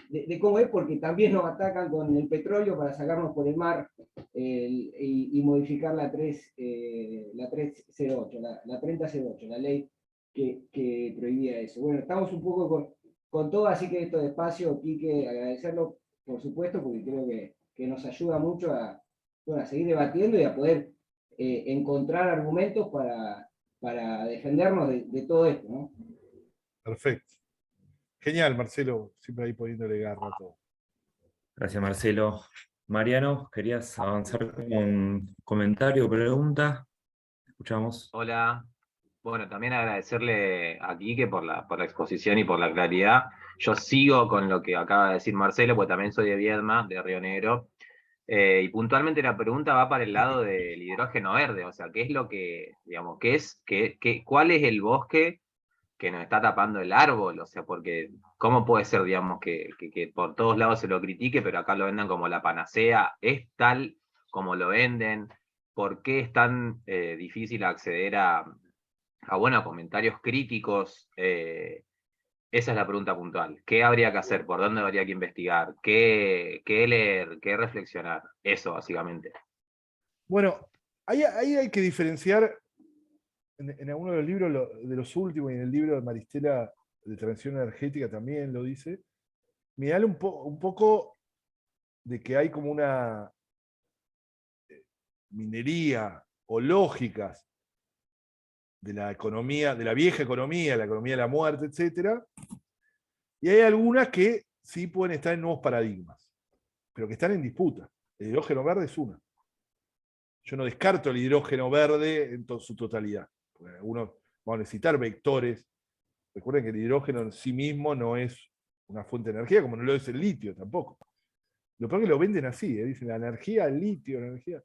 de cómo es, porque también nos atacan con el petróleo para sacarnos por el mar y modificar la 308, la 3008, la ley que prohibía eso. Bueno, estamos un poco con todo, así que esto despacio, Quique, agradecerlo, por supuesto, porque creo que nos ayuda mucho a seguir debatiendo y a poder encontrar argumentos para defendernos de todo esto, ¿no? Perfecto. Genial, Marcelo, siempre ahí poniéndole garra a todo. Gracias, Marcelo. Mariano, ¿querías avanzar con un comentario o pregunta? Escuchamos. Hola. Bueno, también agradecerle a Quique por la exposición y por la claridad. Yo sigo con lo que acaba de decir Marcelo, porque también soy de Viedma, de Río Negro. Y puntualmente la pregunta va para el lado del hidrógeno verde, o sea, ¿qué es lo que, digamos, cuál es el bosque que nos está tapando el árbol? O sea, porque ¿cómo puede ser, digamos, que por todos lados se lo critique, pero acá lo vendan como la panacea? ¿Es tal como lo venden? ¿Por qué es tan difícil acceder a comentarios críticos? Esa es la pregunta puntual. ¿Qué habría que hacer? ¿Por dónde habría que investigar? ¿Qué leer? ¿Qué reflexionar? Eso, básicamente. Bueno, ahí hay que diferenciar en alguno de los libros, de los últimos, y en el libro de Maristela de Transición Energética también lo dice, mirale un poco de que hay como una minería o lógicas de la economía, de la vieja economía, la economía de la muerte, etc. Y hay algunas que sí pueden estar en nuevos paradigmas, pero que están en disputa. El hidrógeno verde es una. Yo no descarto el hidrógeno verde en su totalidad. Porque algunos van a necesitar vectores. Recuerden que el hidrógeno en sí mismo no es una fuente de energía, como no lo es el litio tampoco. Lo peor es que lo venden así, dicen la energía, el litio, la energía.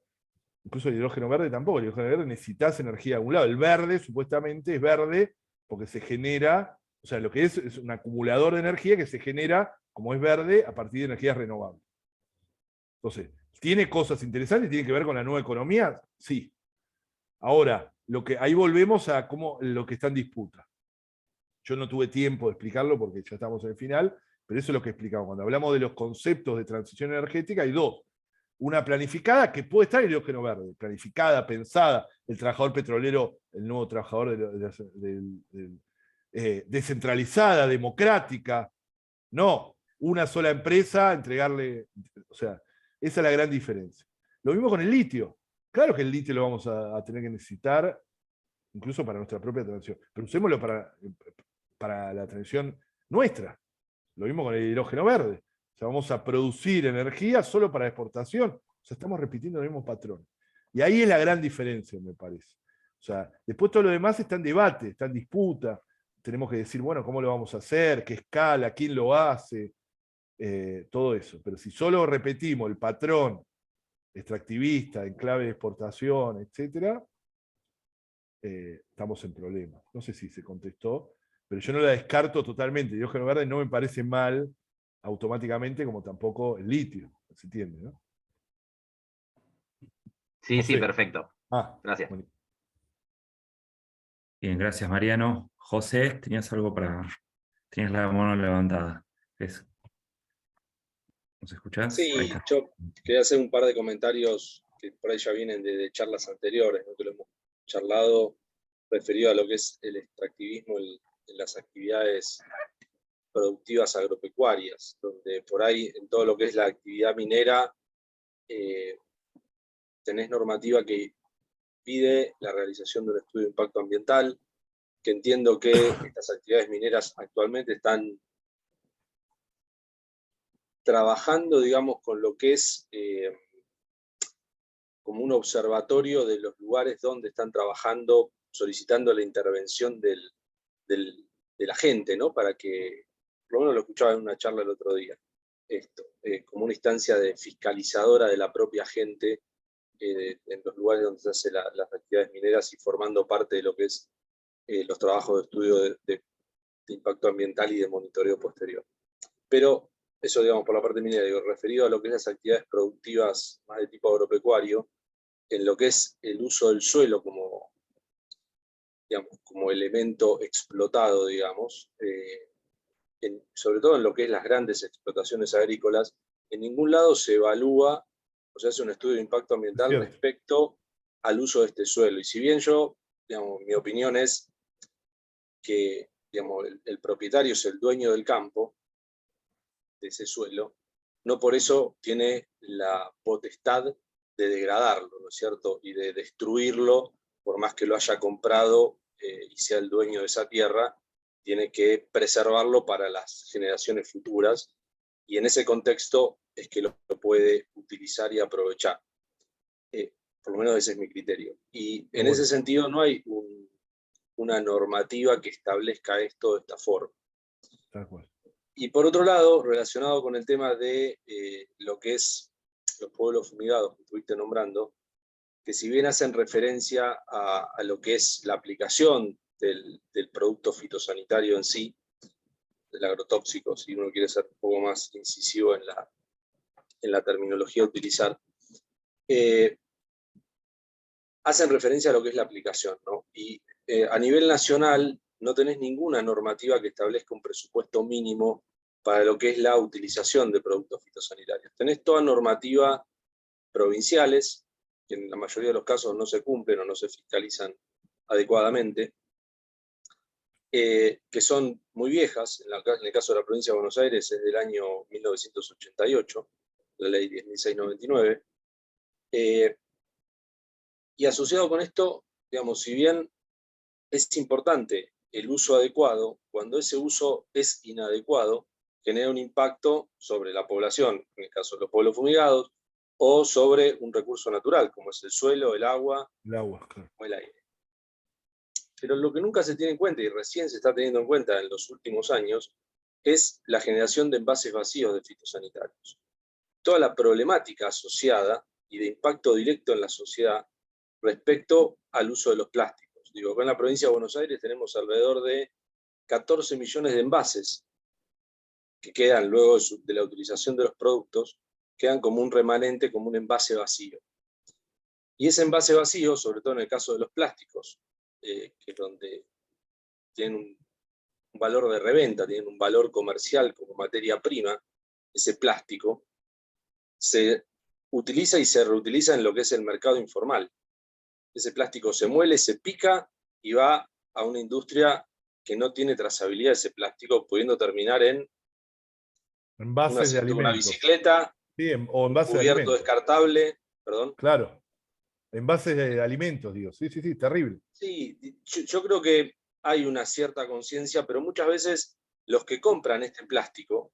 Incluso el hidrógeno verde tampoco. El hidrógeno verde necesitas energía de algún lado. El verde, supuestamente, es verde porque se genera, o sea, lo que es un acumulador de energía que se genera, como es verde, a partir de energías renovables. Entonces, ¿tiene cosas interesantes? ¿Tiene que ver con la nueva economía? Sí. Ahora, ahí volvemos a lo que está en disputa. Yo no tuve tiempo de explicarlo porque ya estamos en el final, pero eso es lo que explicamos. Cuando hablamos de los conceptos de transición energética, hay dos. Una planificada, que puede estar el hidrógeno verde, planificada, pensada, el trabajador petrolero, el nuevo trabajador descentralizada, democrática. No, una sola empresa, entregarle, o sea, esa es la gran diferencia. Lo mismo con el litio. Claro que el litio lo vamos a tener que necesitar, incluso para nuestra propia transición, pero usémoslo para la transición nuestra. Lo mismo con el hidrógeno verde. O sea, vamos a producir energía solo para exportación. O sea, estamos repitiendo el mismo patrón. Y ahí es la gran diferencia, me parece. O sea, después todo lo demás está en debate, está en disputa. Tenemos que decir, bueno, ¿cómo lo vamos a hacer? ¿Qué escala? ¿Quién lo hace? Todo eso. Pero si solo repetimos el patrón extractivista en clave de exportación, etc., estamos en problemas. No sé si se contestó, pero yo no la descarto totalmente. El hidrógeno verde no me parece mal automáticamente, como tampoco el litio, ¿se entiende, no? Sí, sí, perfecto. Gracias. Bueno. Bien, gracias, Mariano. José, tenías la mano levantada. ¿Nos escuchás? Sí, yo quería hacer un par de comentarios que por ahí ya vienen de charlas anteriores, ¿no? Que lo hemos charlado, referido a lo que es el extractivismo en las actividades productivas agropecuarias, donde por ahí en todo lo que es la actividad minera tenés normativa que pide la realización de un estudio de impacto ambiental, que entiendo que estas actividades mineras actualmente están trabajando, digamos, con lo que es como un observatorio de los lugares donde están trabajando, solicitando la intervención de la gente, ¿no? Para que, por lo menos lo escuchaba en una charla el otro día, esto, como una instancia de fiscalizadora de la propia gente en los lugares donde se hacen las actividades mineras y formando parte de lo que es los trabajos de estudio de impacto ambiental y de monitoreo posterior. Pero eso, digamos, por la parte minera, digo, referido a lo que es las actividades productivas más de tipo agropecuario, en lo que es el uso del suelo como, digamos, como elemento explotado, digamos, sobre todo en lo que es las grandes explotaciones agrícolas, en ningún lado se evalúa o se hace un estudio de impacto ambiental respecto al uso de este suelo. Y si bien yo, digamos, mi opinión es que, digamos, el propietario es el dueño del campo, de ese suelo, no por eso tiene la potestad de degradarlo, ¿no es cierto? Y de destruirlo, por más que lo haya comprado y sea el dueño de esa tierra, tiene que preservarlo para las generaciones futuras, y en ese contexto es que lo puede utilizar y aprovechar. Por lo menos ese es mi criterio. Y en ese sentido no hay una normativa que establezca esto de esta forma. Tal cual. Y por otro lado, relacionado con el tema de lo que es los pueblos fumigados que estuviste nombrando, que si bien hacen referencia a lo que es la aplicación del producto fitosanitario en sí, del agrotóxico, si uno quiere ser un poco más incisivo en la terminología a utilizar, hacen referencia a lo que es la aplicación, ¿no? Y a nivel nacional no tenés ninguna normativa que establezca un presupuesto mínimo para lo que es la utilización de productos fitosanitarios. Tenés toda normativa provinciales, que en la mayoría de los casos no se cumplen o no se fiscalizan adecuadamente, que son muy viejas. En el caso de la provincia de Buenos Aires es del año 1988, la ley 10.699. Y asociado con esto, digamos, si bien es importante el uso adecuado, cuando ese uso es inadecuado, genera un impacto sobre la población, en el caso de los pueblos fumigados, o sobre un recurso natural, como es el suelo, el agua, claro, o el aire. Pero lo que nunca se tiene en cuenta, y recién se está teniendo en cuenta en los últimos años, es la generación de envases vacíos de fitosanitarios. Toda la problemática asociada y de impacto directo en la sociedad respecto al uso de los plásticos. Digo, acá en la provincia de Buenos Aires tenemos alrededor de 14 millones de envases que quedan luego de la utilización de los productos, quedan como un remanente, como un envase vacío. Y ese envase vacío, sobre todo en el caso de los plásticos, que es donde tienen un valor de reventa, tienen un valor comercial como materia prima, ese plástico, se utiliza y se reutiliza en lo que es el mercado informal. Ese plástico se muele, se pica y va a una industria que no tiene trazabilidad de ese plástico, pudiendo terminar en envases de alimentos. Una bicicleta, sí, o envases de cubierto alimentos. descartable, perdón. Claro, envases de alimentos, digo. Sí, terrible. Sí, yo creo que hay una cierta conciencia, pero muchas veces los que compran este plástico,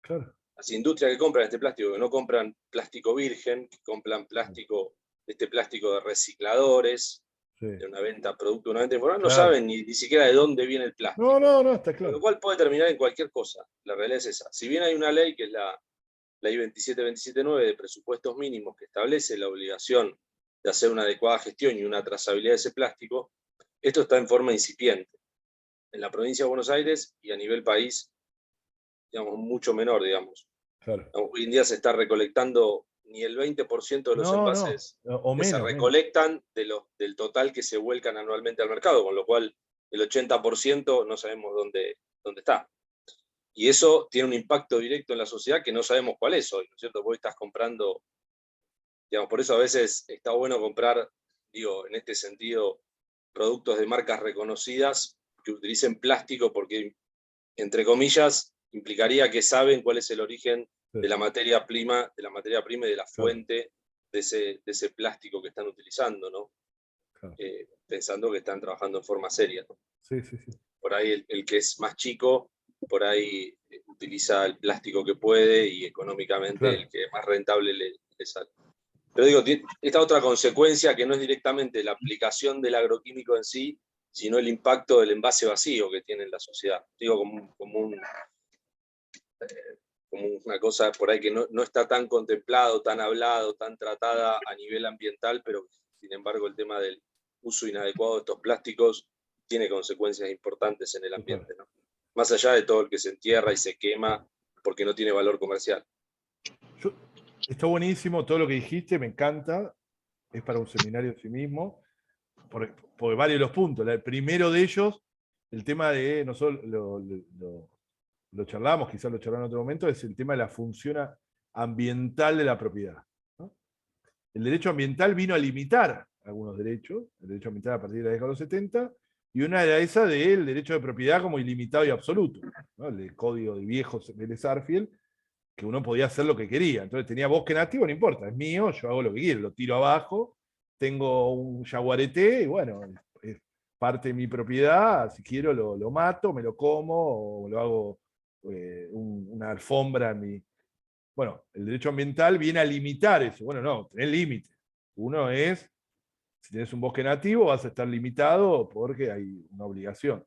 claro, las industrias que compran este plástico, que no compran plástico virgen, que compran plástico, este plástico de recicladores, de una venta, producto de una venta informal, no saben ni siquiera de dónde viene el plástico. No, está claro. Lo cual puede terminar en cualquier cosa. La realidad es esa. Si bien hay una ley, que es la ley 27279 de presupuestos mínimos, que establece la obligación de hacer una adecuada gestión y una trazabilidad de ese plástico, esto está en forma incipiente. En la provincia de Buenos Aires y a nivel país, digamos, mucho menor, digamos. Claro. Hoy en día se está recolectando ni el 20% de los envases o que menos, se recolectan del total que se vuelcan anualmente al mercado, con lo cual el 80% no sabemos dónde está. Y eso tiene un impacto directo en la sociedad que no sabemos cuál es hoy, ¿no es cierto? Vos estás comprando, digamos, por eso a veces está bueno comprar, digo, en este sentido, productos de marcas reconocidas que utilicen plástico, porque, entre comillas, implicaría que saben cuál es el origen de la materia prima, y de la fuente de ese plástico que están utilizando, ¿no? Claro. Pensando que están trabajando en forma seria, ¿no? Sí. Por ahí el que es más chico, por ahí utiliza el plástico que puede y económicamente el que más rentable le sale. Pero digo, esta otra consecuencia que no es directamente la aplicación del agroquímico en sí, sino el impacto del envase vacío que tiene en la sociedad. Digo, como una cosa por ahí que no está tan contemplado, tan hablado, tan tratada a nivel ambiental, pero sin embargo el tema del uso inadecuado de estos plásticos tiene consecuencias importantes en el ambiente, ¿no? Más allá de todo el que se entierra y se quema porque no tiene valor comercial. Está buenísimo todo lo que dijiste, me encanta, es para un seminario en sí mismo, por varios de los puntos. El primero de ellos, el tema de, nosotros lo charlamos, quizás lo charlamos en otro momento, es el tema de la función ambiental de la propiedad, ¿no? El derecho ambiental vino a limitar algunos derechos, el derecho ambiental a partir de la década de los 70, y una era esa del derecho de propiedad como ilimitado y absoluto, ¿no? El código de viejos de Sarfield, que uno podía hacer lo que quería. Entonces tenía bosque nativo, no importa, es mío, yo hago lo que quiero, lo tiro abajo, tengo un yaguareté, y bueno, es parte de mi propiedad, si quiero lo mato, me lo como, o lo hago una alfombra en mi... Bueno, el derecho ambiental viene a limitar eso. Bueno, no, tenés límites. Uno es, si tenés un bosque nativo, vas a estar limitado porque hay una obligación.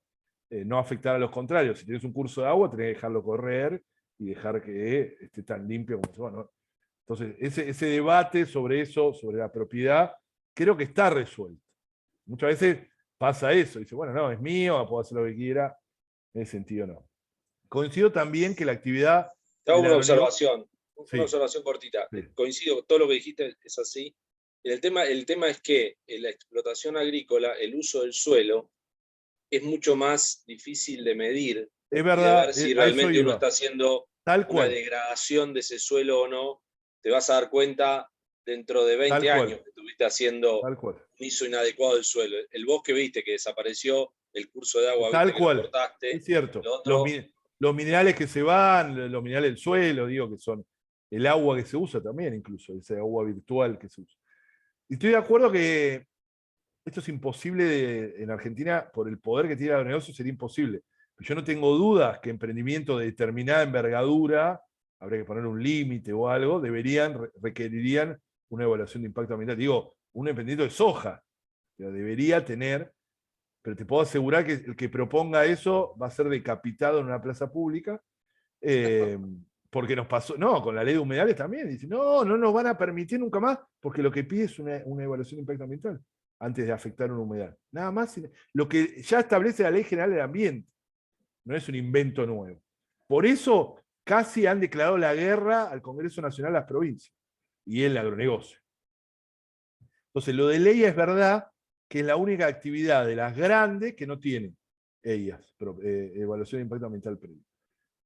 No afectar a los contrarios. Si tenés un curso de agua, tenés que dejarlo correr y dejar que esté tan limpio como se va, ¿no? Entonces, ese debate sobre eso, sobre la propiedad, creo que está resuelto. Muchas veces pasa eso, dice, bueno, no, es mío, puedo hacer lo que quiera. En ese sentido, no. Coincido también que la actividad... Te hago una observación, sí. Una observación cortita. Sí. Coincido, todo lo que dijiste es así. El tema es que en la explotación agrícola, el uso del suelo es mucho más difícil de medir. Es verdad, de ver si realmente uno está haciendo una degradación de ese suelo o no. Te vas a dar cuenta dentro de 20 años que estuviste haciendo un uso inadecuado del suelo. El bosque, viste, que desapareció, el curso de agua, tal viste, cual. que lo cortaste. Es cierto. Los minerales que se van, los minerales del suelo, digo, que son el agua que se usa también, incluso, esa agua virtual que se usa. Y estoy de acuerdo que esto es imposible en Argentina, por el poder que tiene el agronegocio, sería imposible. Pero yo no tengo dudas que emprendimientos de determinada envergadura, habría que poner un límite o algo, requerirían una evaluación de impacto ambiental. Digo, un emprendimiento de soja, debería tener, pero te puedo asegurar que el que proponga eso va a ser decapitado en una plaza pública, porque nos pasó, no, con la ley de humedales también, dice, no nos van a permitir nunca más, porque lo que pide es una evaluación de impacto ambiental, antes de afectar una humedal. Nada más, lo que ya establece la Ley General del Ambiente, no es un invento nuevo. Por eso casi han declarado la guerra al Congreso Nacional las provincias, y el agronegocio. Entonces, lo de ley es verdad, que es la única actividad de las grandes que no tienen ellas, evaluación de impacto ambiental previo.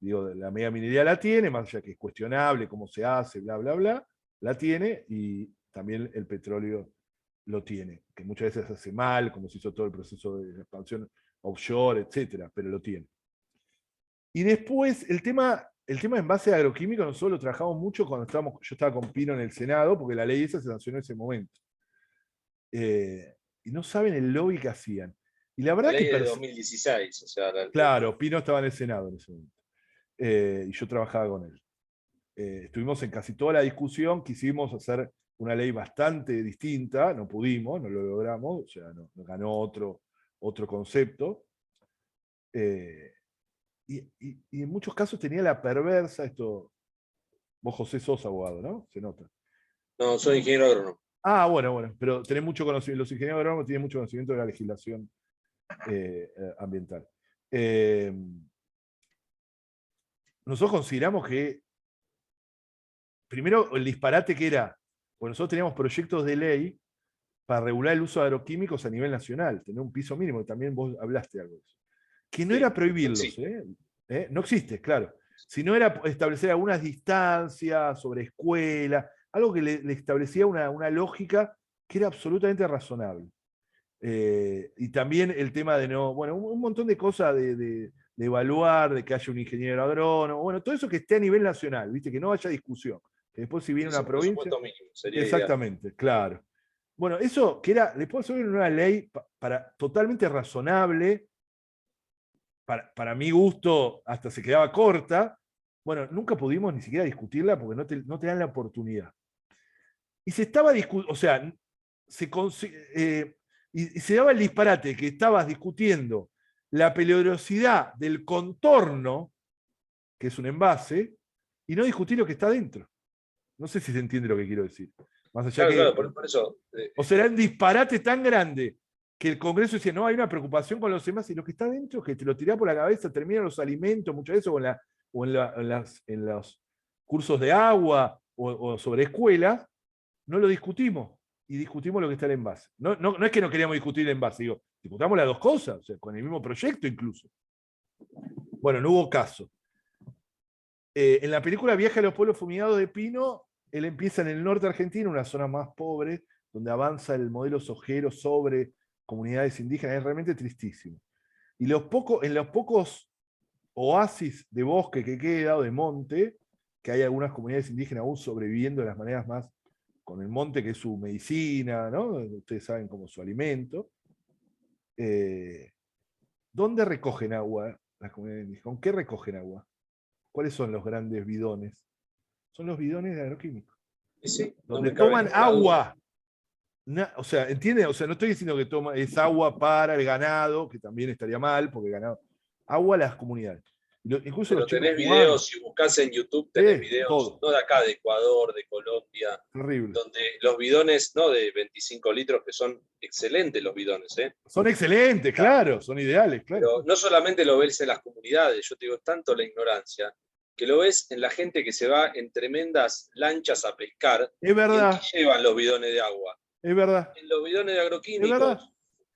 Digo, la mega minería la tiene, más allá que es cuestionable cómo se hace, bla, bla, bla, la tiene, y también el petróleo lo tiene, que muchas veces se hace mal, como se hizo todo el proceso de expansión offshore, etcétera, pero lo tiene. Y después, el tema de envase agroquímico, nosotros lo trabajamos mucho cuando yo estaba con Pino en el Senado, porque la ley esa se sancionó en ese momento. Y no saben el lobby que hacían. Y la verdad la ley que... de 2016, o sea... Claro, Pino estaba en el Senado en ese momento. Y yo trabajaba con él. Estuvimos en casi toda la discusión, quisimos hacer una ley bastante distinta, no pudimos, no lo logramos, o sea, nos ganó otro concepto. Y en muchos casos tenía la perversa, esto, vos José sos abogado, ¿no? Se nota. No, soy ingeniero agrónomo. Ah, bueno, pero tenés mucho conocimiento, los ingenieros agrónomos tienen mucho conocimiento de la legislación ambiental. Nosotros consideramos que, primero, el disparate que era, pues nosotros teníamos proyectos de ley para regular el uso de agroquímicos a nivel nacional, tener un piso mínimo, también vos hablaste algo de eso. Que no era prohibirlos, no existe, claro, sino era establecer algunas distancias sobre escuela, algo que le establecía una lógica que era absolutamente razonable. Y también el tema de un montón de cosas de evaluar, de que haya un ingeniero agrónomo, bueno, todo eso que esté a nivel nacional, ¿viste? Que no haya discusión. Que después si viene una provincia... Mínimo, sería exactamente, ideal. Claro. Bueno, eso que era, les puedo hacer una ley totalmente razonable, para mi gusto hasta se quedaba corta. Bueno, nunca pudimos ni siquiera discutirla porque no te dan la oportunidad. y se estaba discutiendo, o sea, y se daba el disparate que estabas discutiendo la peligrosidad del contorno, que es un envase, y no discutir lo que está dentro. No sé si se entiende lo que quiero decir. Más allá Claro, por eso. O será un disparate tan grande que el Congreso decía, no, hay una preocupación con los envases, y lo que está dentro, que te lo tirás por la cabeza, terminan los alimentos, muchas veces, o en los cursos de agua, o sobre escuelas, no lo discutimos, y discutimos lo que está en el envase. No es que no queríamos discutir el envase, digo, discutamos las dos cosas, o sea, con el mismo proyecto incluso. Bueno, no hubo caso. En la película Viaje a los pueblos fumigados de Pino, él empieza en el norte argentino, una zona más pobre, donde avanza el modelo sojero sobre comunidades indígenas, es realmente tristísimo. Y en los pocos oasis de bosque que queda, o de monte, que hay algunas comunidades indígenas aún sobreviviendo de las maneras más, con el monte que es su medicina, ¿no? Ustedes saben, como su alimento. ¿Dónde recogen agua las comunidades indígenas? ¿Con qué recogen agua? ¿Cuáles son los grandes bidones? Son los bidones de agroquímicos. Sí, donde toman agua. O sea, ¿entienden? O sea, no estoy diciendo que es agua para el ganado, que también estaría mal, porque el ganado. Agua a las comunidades. Incluso pero los chicos tenés videos, si buscas en YouTube, tenés videos, todo. no de acá, de Ecuador, de Colombia, terrible, donde los bidones, no de 25 litros, que son excelentes los bidones, ¿eh? Son excelentes, claro, son ideales, claro. Pero no solamente lo ves en las comunidades, yo te digo, es tanto la ignorancia, que lo ves en la gente que se va en tremendas lanchas a pescar. Es verdad. ¿Y en qué llevan los bidones de agua? Es verdad. En los bidones de agroquímicos. Es verdad.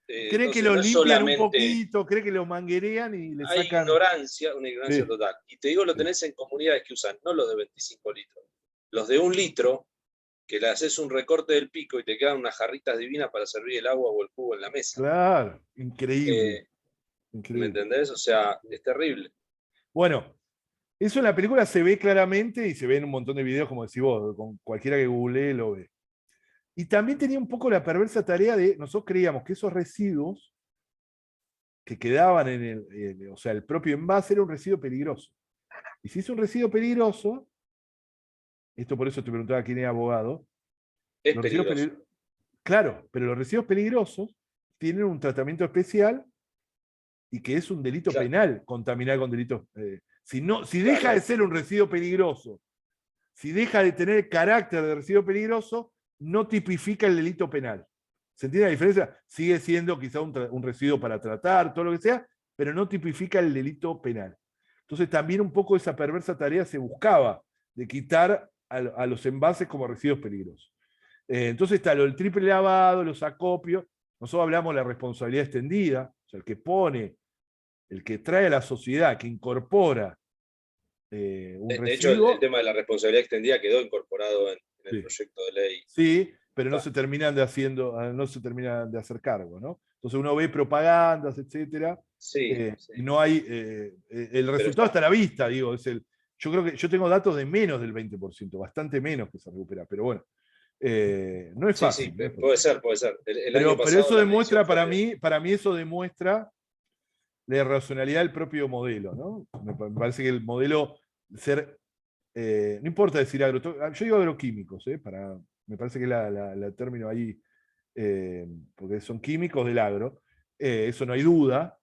Creen que los limpian un poquito, creen que los manguerean y le sacan. Una ignorancia total. Y te digo, lo tenés en comunidades que usan, no los de 25 litros, los de 1 litro, que le haces un recorte del pico y te quedan unas jarritas divinas para servir el agua o el jugo en la mesa. Claro, increíble. ¿Me entendés? O sea, es terrible. Bueno, eso en la película se ve claramente y se ve en un montón de videos, como decís vos, con cualquiera que googlee lo ve. Y también tenía un poco la perversa tarea de, nosotros creíamos que esos residuos que quedaban o sea, el propio envase era un residuo peligroso. Y si es un residuo peligroso, esto por eso te preguntaba quién era abogado. Es peligroso. Claro, pero los residuos peligrosos tienen un tratamiento especial y que es un delito penal contaminar con delitos. Si deja de ser un residuo peligroso, si deja de tener carácter de residuo peligroso, no tipifica el delito penal. ¿Se entiende la diferencia? Sigue siendo quizá un residuo para tratar, todo lo que sea, pero no tipifica el delito penal. Entonces también un poco esa perversa tarea se buscaba, de quitar a los envases como residuos peligrosos. Entonces está el triple lavado, los acopios. Nosotros hablamos de la responsabilidad extendida, o sea, el que pone, el que trae a la sociedad, que incorpora un residuo. De hecho, el tema de la responsabilidad extendida quedó incorporado en el proyecto de ley. Sí, pero no se terminan de hacer cargo, ¿no? Entonces uno ve propagandas, etcétera, y no hay. El resultado está a la vista, digo, yo creo que yo tengo datos de menos del 20%, bastante menos que se recupera, pero bueno, no es fácil. Sí, puede ser. Pero eso demuestra, para mí eso demuestra la irracionalidad del propio modelo, ¿no? Me parece que el modelo no importa decir yo digo agroquímicos, me parece que el término ahí, porque son químicos del agro, eso no hay duda,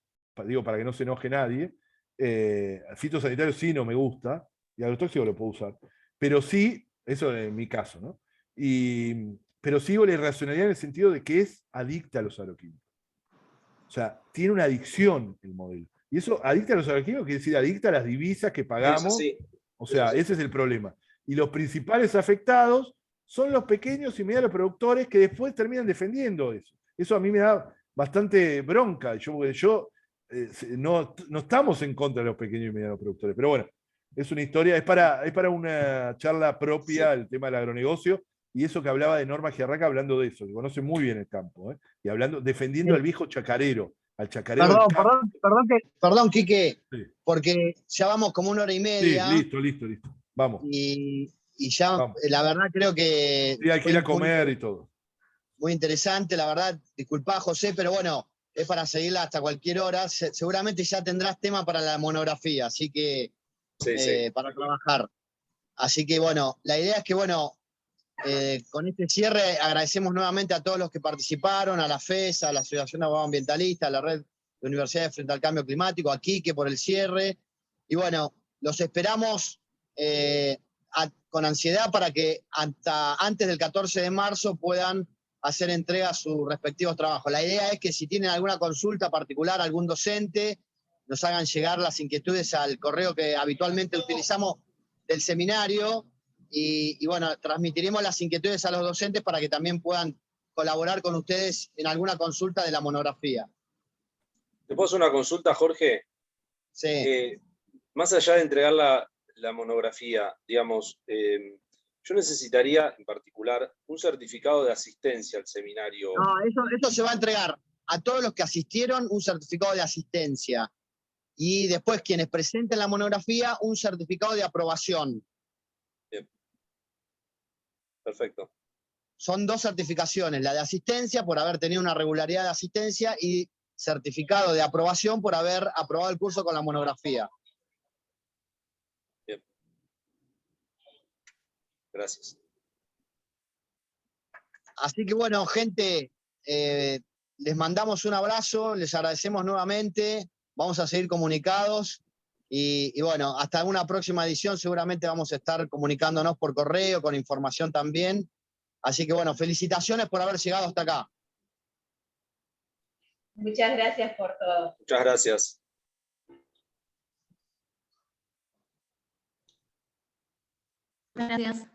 digo para que no se enoje nadie. Fitosanitario sí no me gusta, y agrotóxico lo puedo usar, pero sí, eso en mi caso, ¿no? Pero sigo la irracionalidad en el sentido de que es adicta a los agroquímicos. O sea, tiene una adicción el modelo. Y eso, adicta a los agroquímicos, quiere decir adicta a las divisas que pagamos. O sea, ese es el problema. Y los principales afectados son los pequeños y medianos productores que después terminan defendiendo eso. Eso a mí me da bastante bronca. No estamos en contra de los pequeños y medianos productores. Pero bueno, es una historia, es para una charla propia el tema del agronegocio. Y eso que hablaba de Norma Giarraca, hablando de eso, que conoce muy bien el campo, y defendiendo al viejo chacarero, al chacarero. Perdón, Quique, porque ya vamos como 1 hora y media. Sí, listo. Vamos. Y ya, vamos. La verdad, creo que. Sí, hay que ir a comer y todo. Muy interesante, la verdad. Disculpá, José, pero bueno, es para seguirla hasta cualquier hora. Seguramente ya tendrás tema para la monografía, así que. Para trabajar. Así que, bueno, la idea es que, bueno. con este cierre agradecemos nuevamente a todos los que participaron, a la FES, a la Asociación de Abogados Ambientalistas, a la Red de Universidades Frente al Cambio Climático, a Quique por el cierre. Y bueno, los esperamos con ansiedad para que hasta antes del 14 de marzo puedan hacer entrega a sus respectivos trabajos. La idea es que si tienen alguna consulta particular, algún docente, nos hagan llegar las inquietudes al correo que habitualmente utilizamos del seminario y bueno, transmitiremos las inquietudes a los docentes para que también puedan colaborar con ustedes en alguna consulta de la monografía. ¿Te puedo hacer una consulta, Jorge? Sí. Más allá de entregar la monografía, digamos, yo necesitaría en particular un certificado de asistencia al seminario. No, eso se va a entregar a todos los que asistieron un certificado de asistencia y después quienes presenten la monografía un certificado de aprobación. Bien. Perfecto. Son 2 certificaciones, la de asistencia por haber tenido una regularidad de asistencia y certificado de aprobación por haber aprobado el curso con la monografía. Bien. Gracias. Así que bueno, gente, les mandamos un abrazo, les agradecemos nuevamente, vamos a seguir comunicados y bueno, hasta una próxima edición seguramente vamos a estar comunicándonos por correo, con información también. Así que bueno, felicitaciones por haber llegado hasta acá. Muchas gracias por todo. Muchas gracias. Gracias.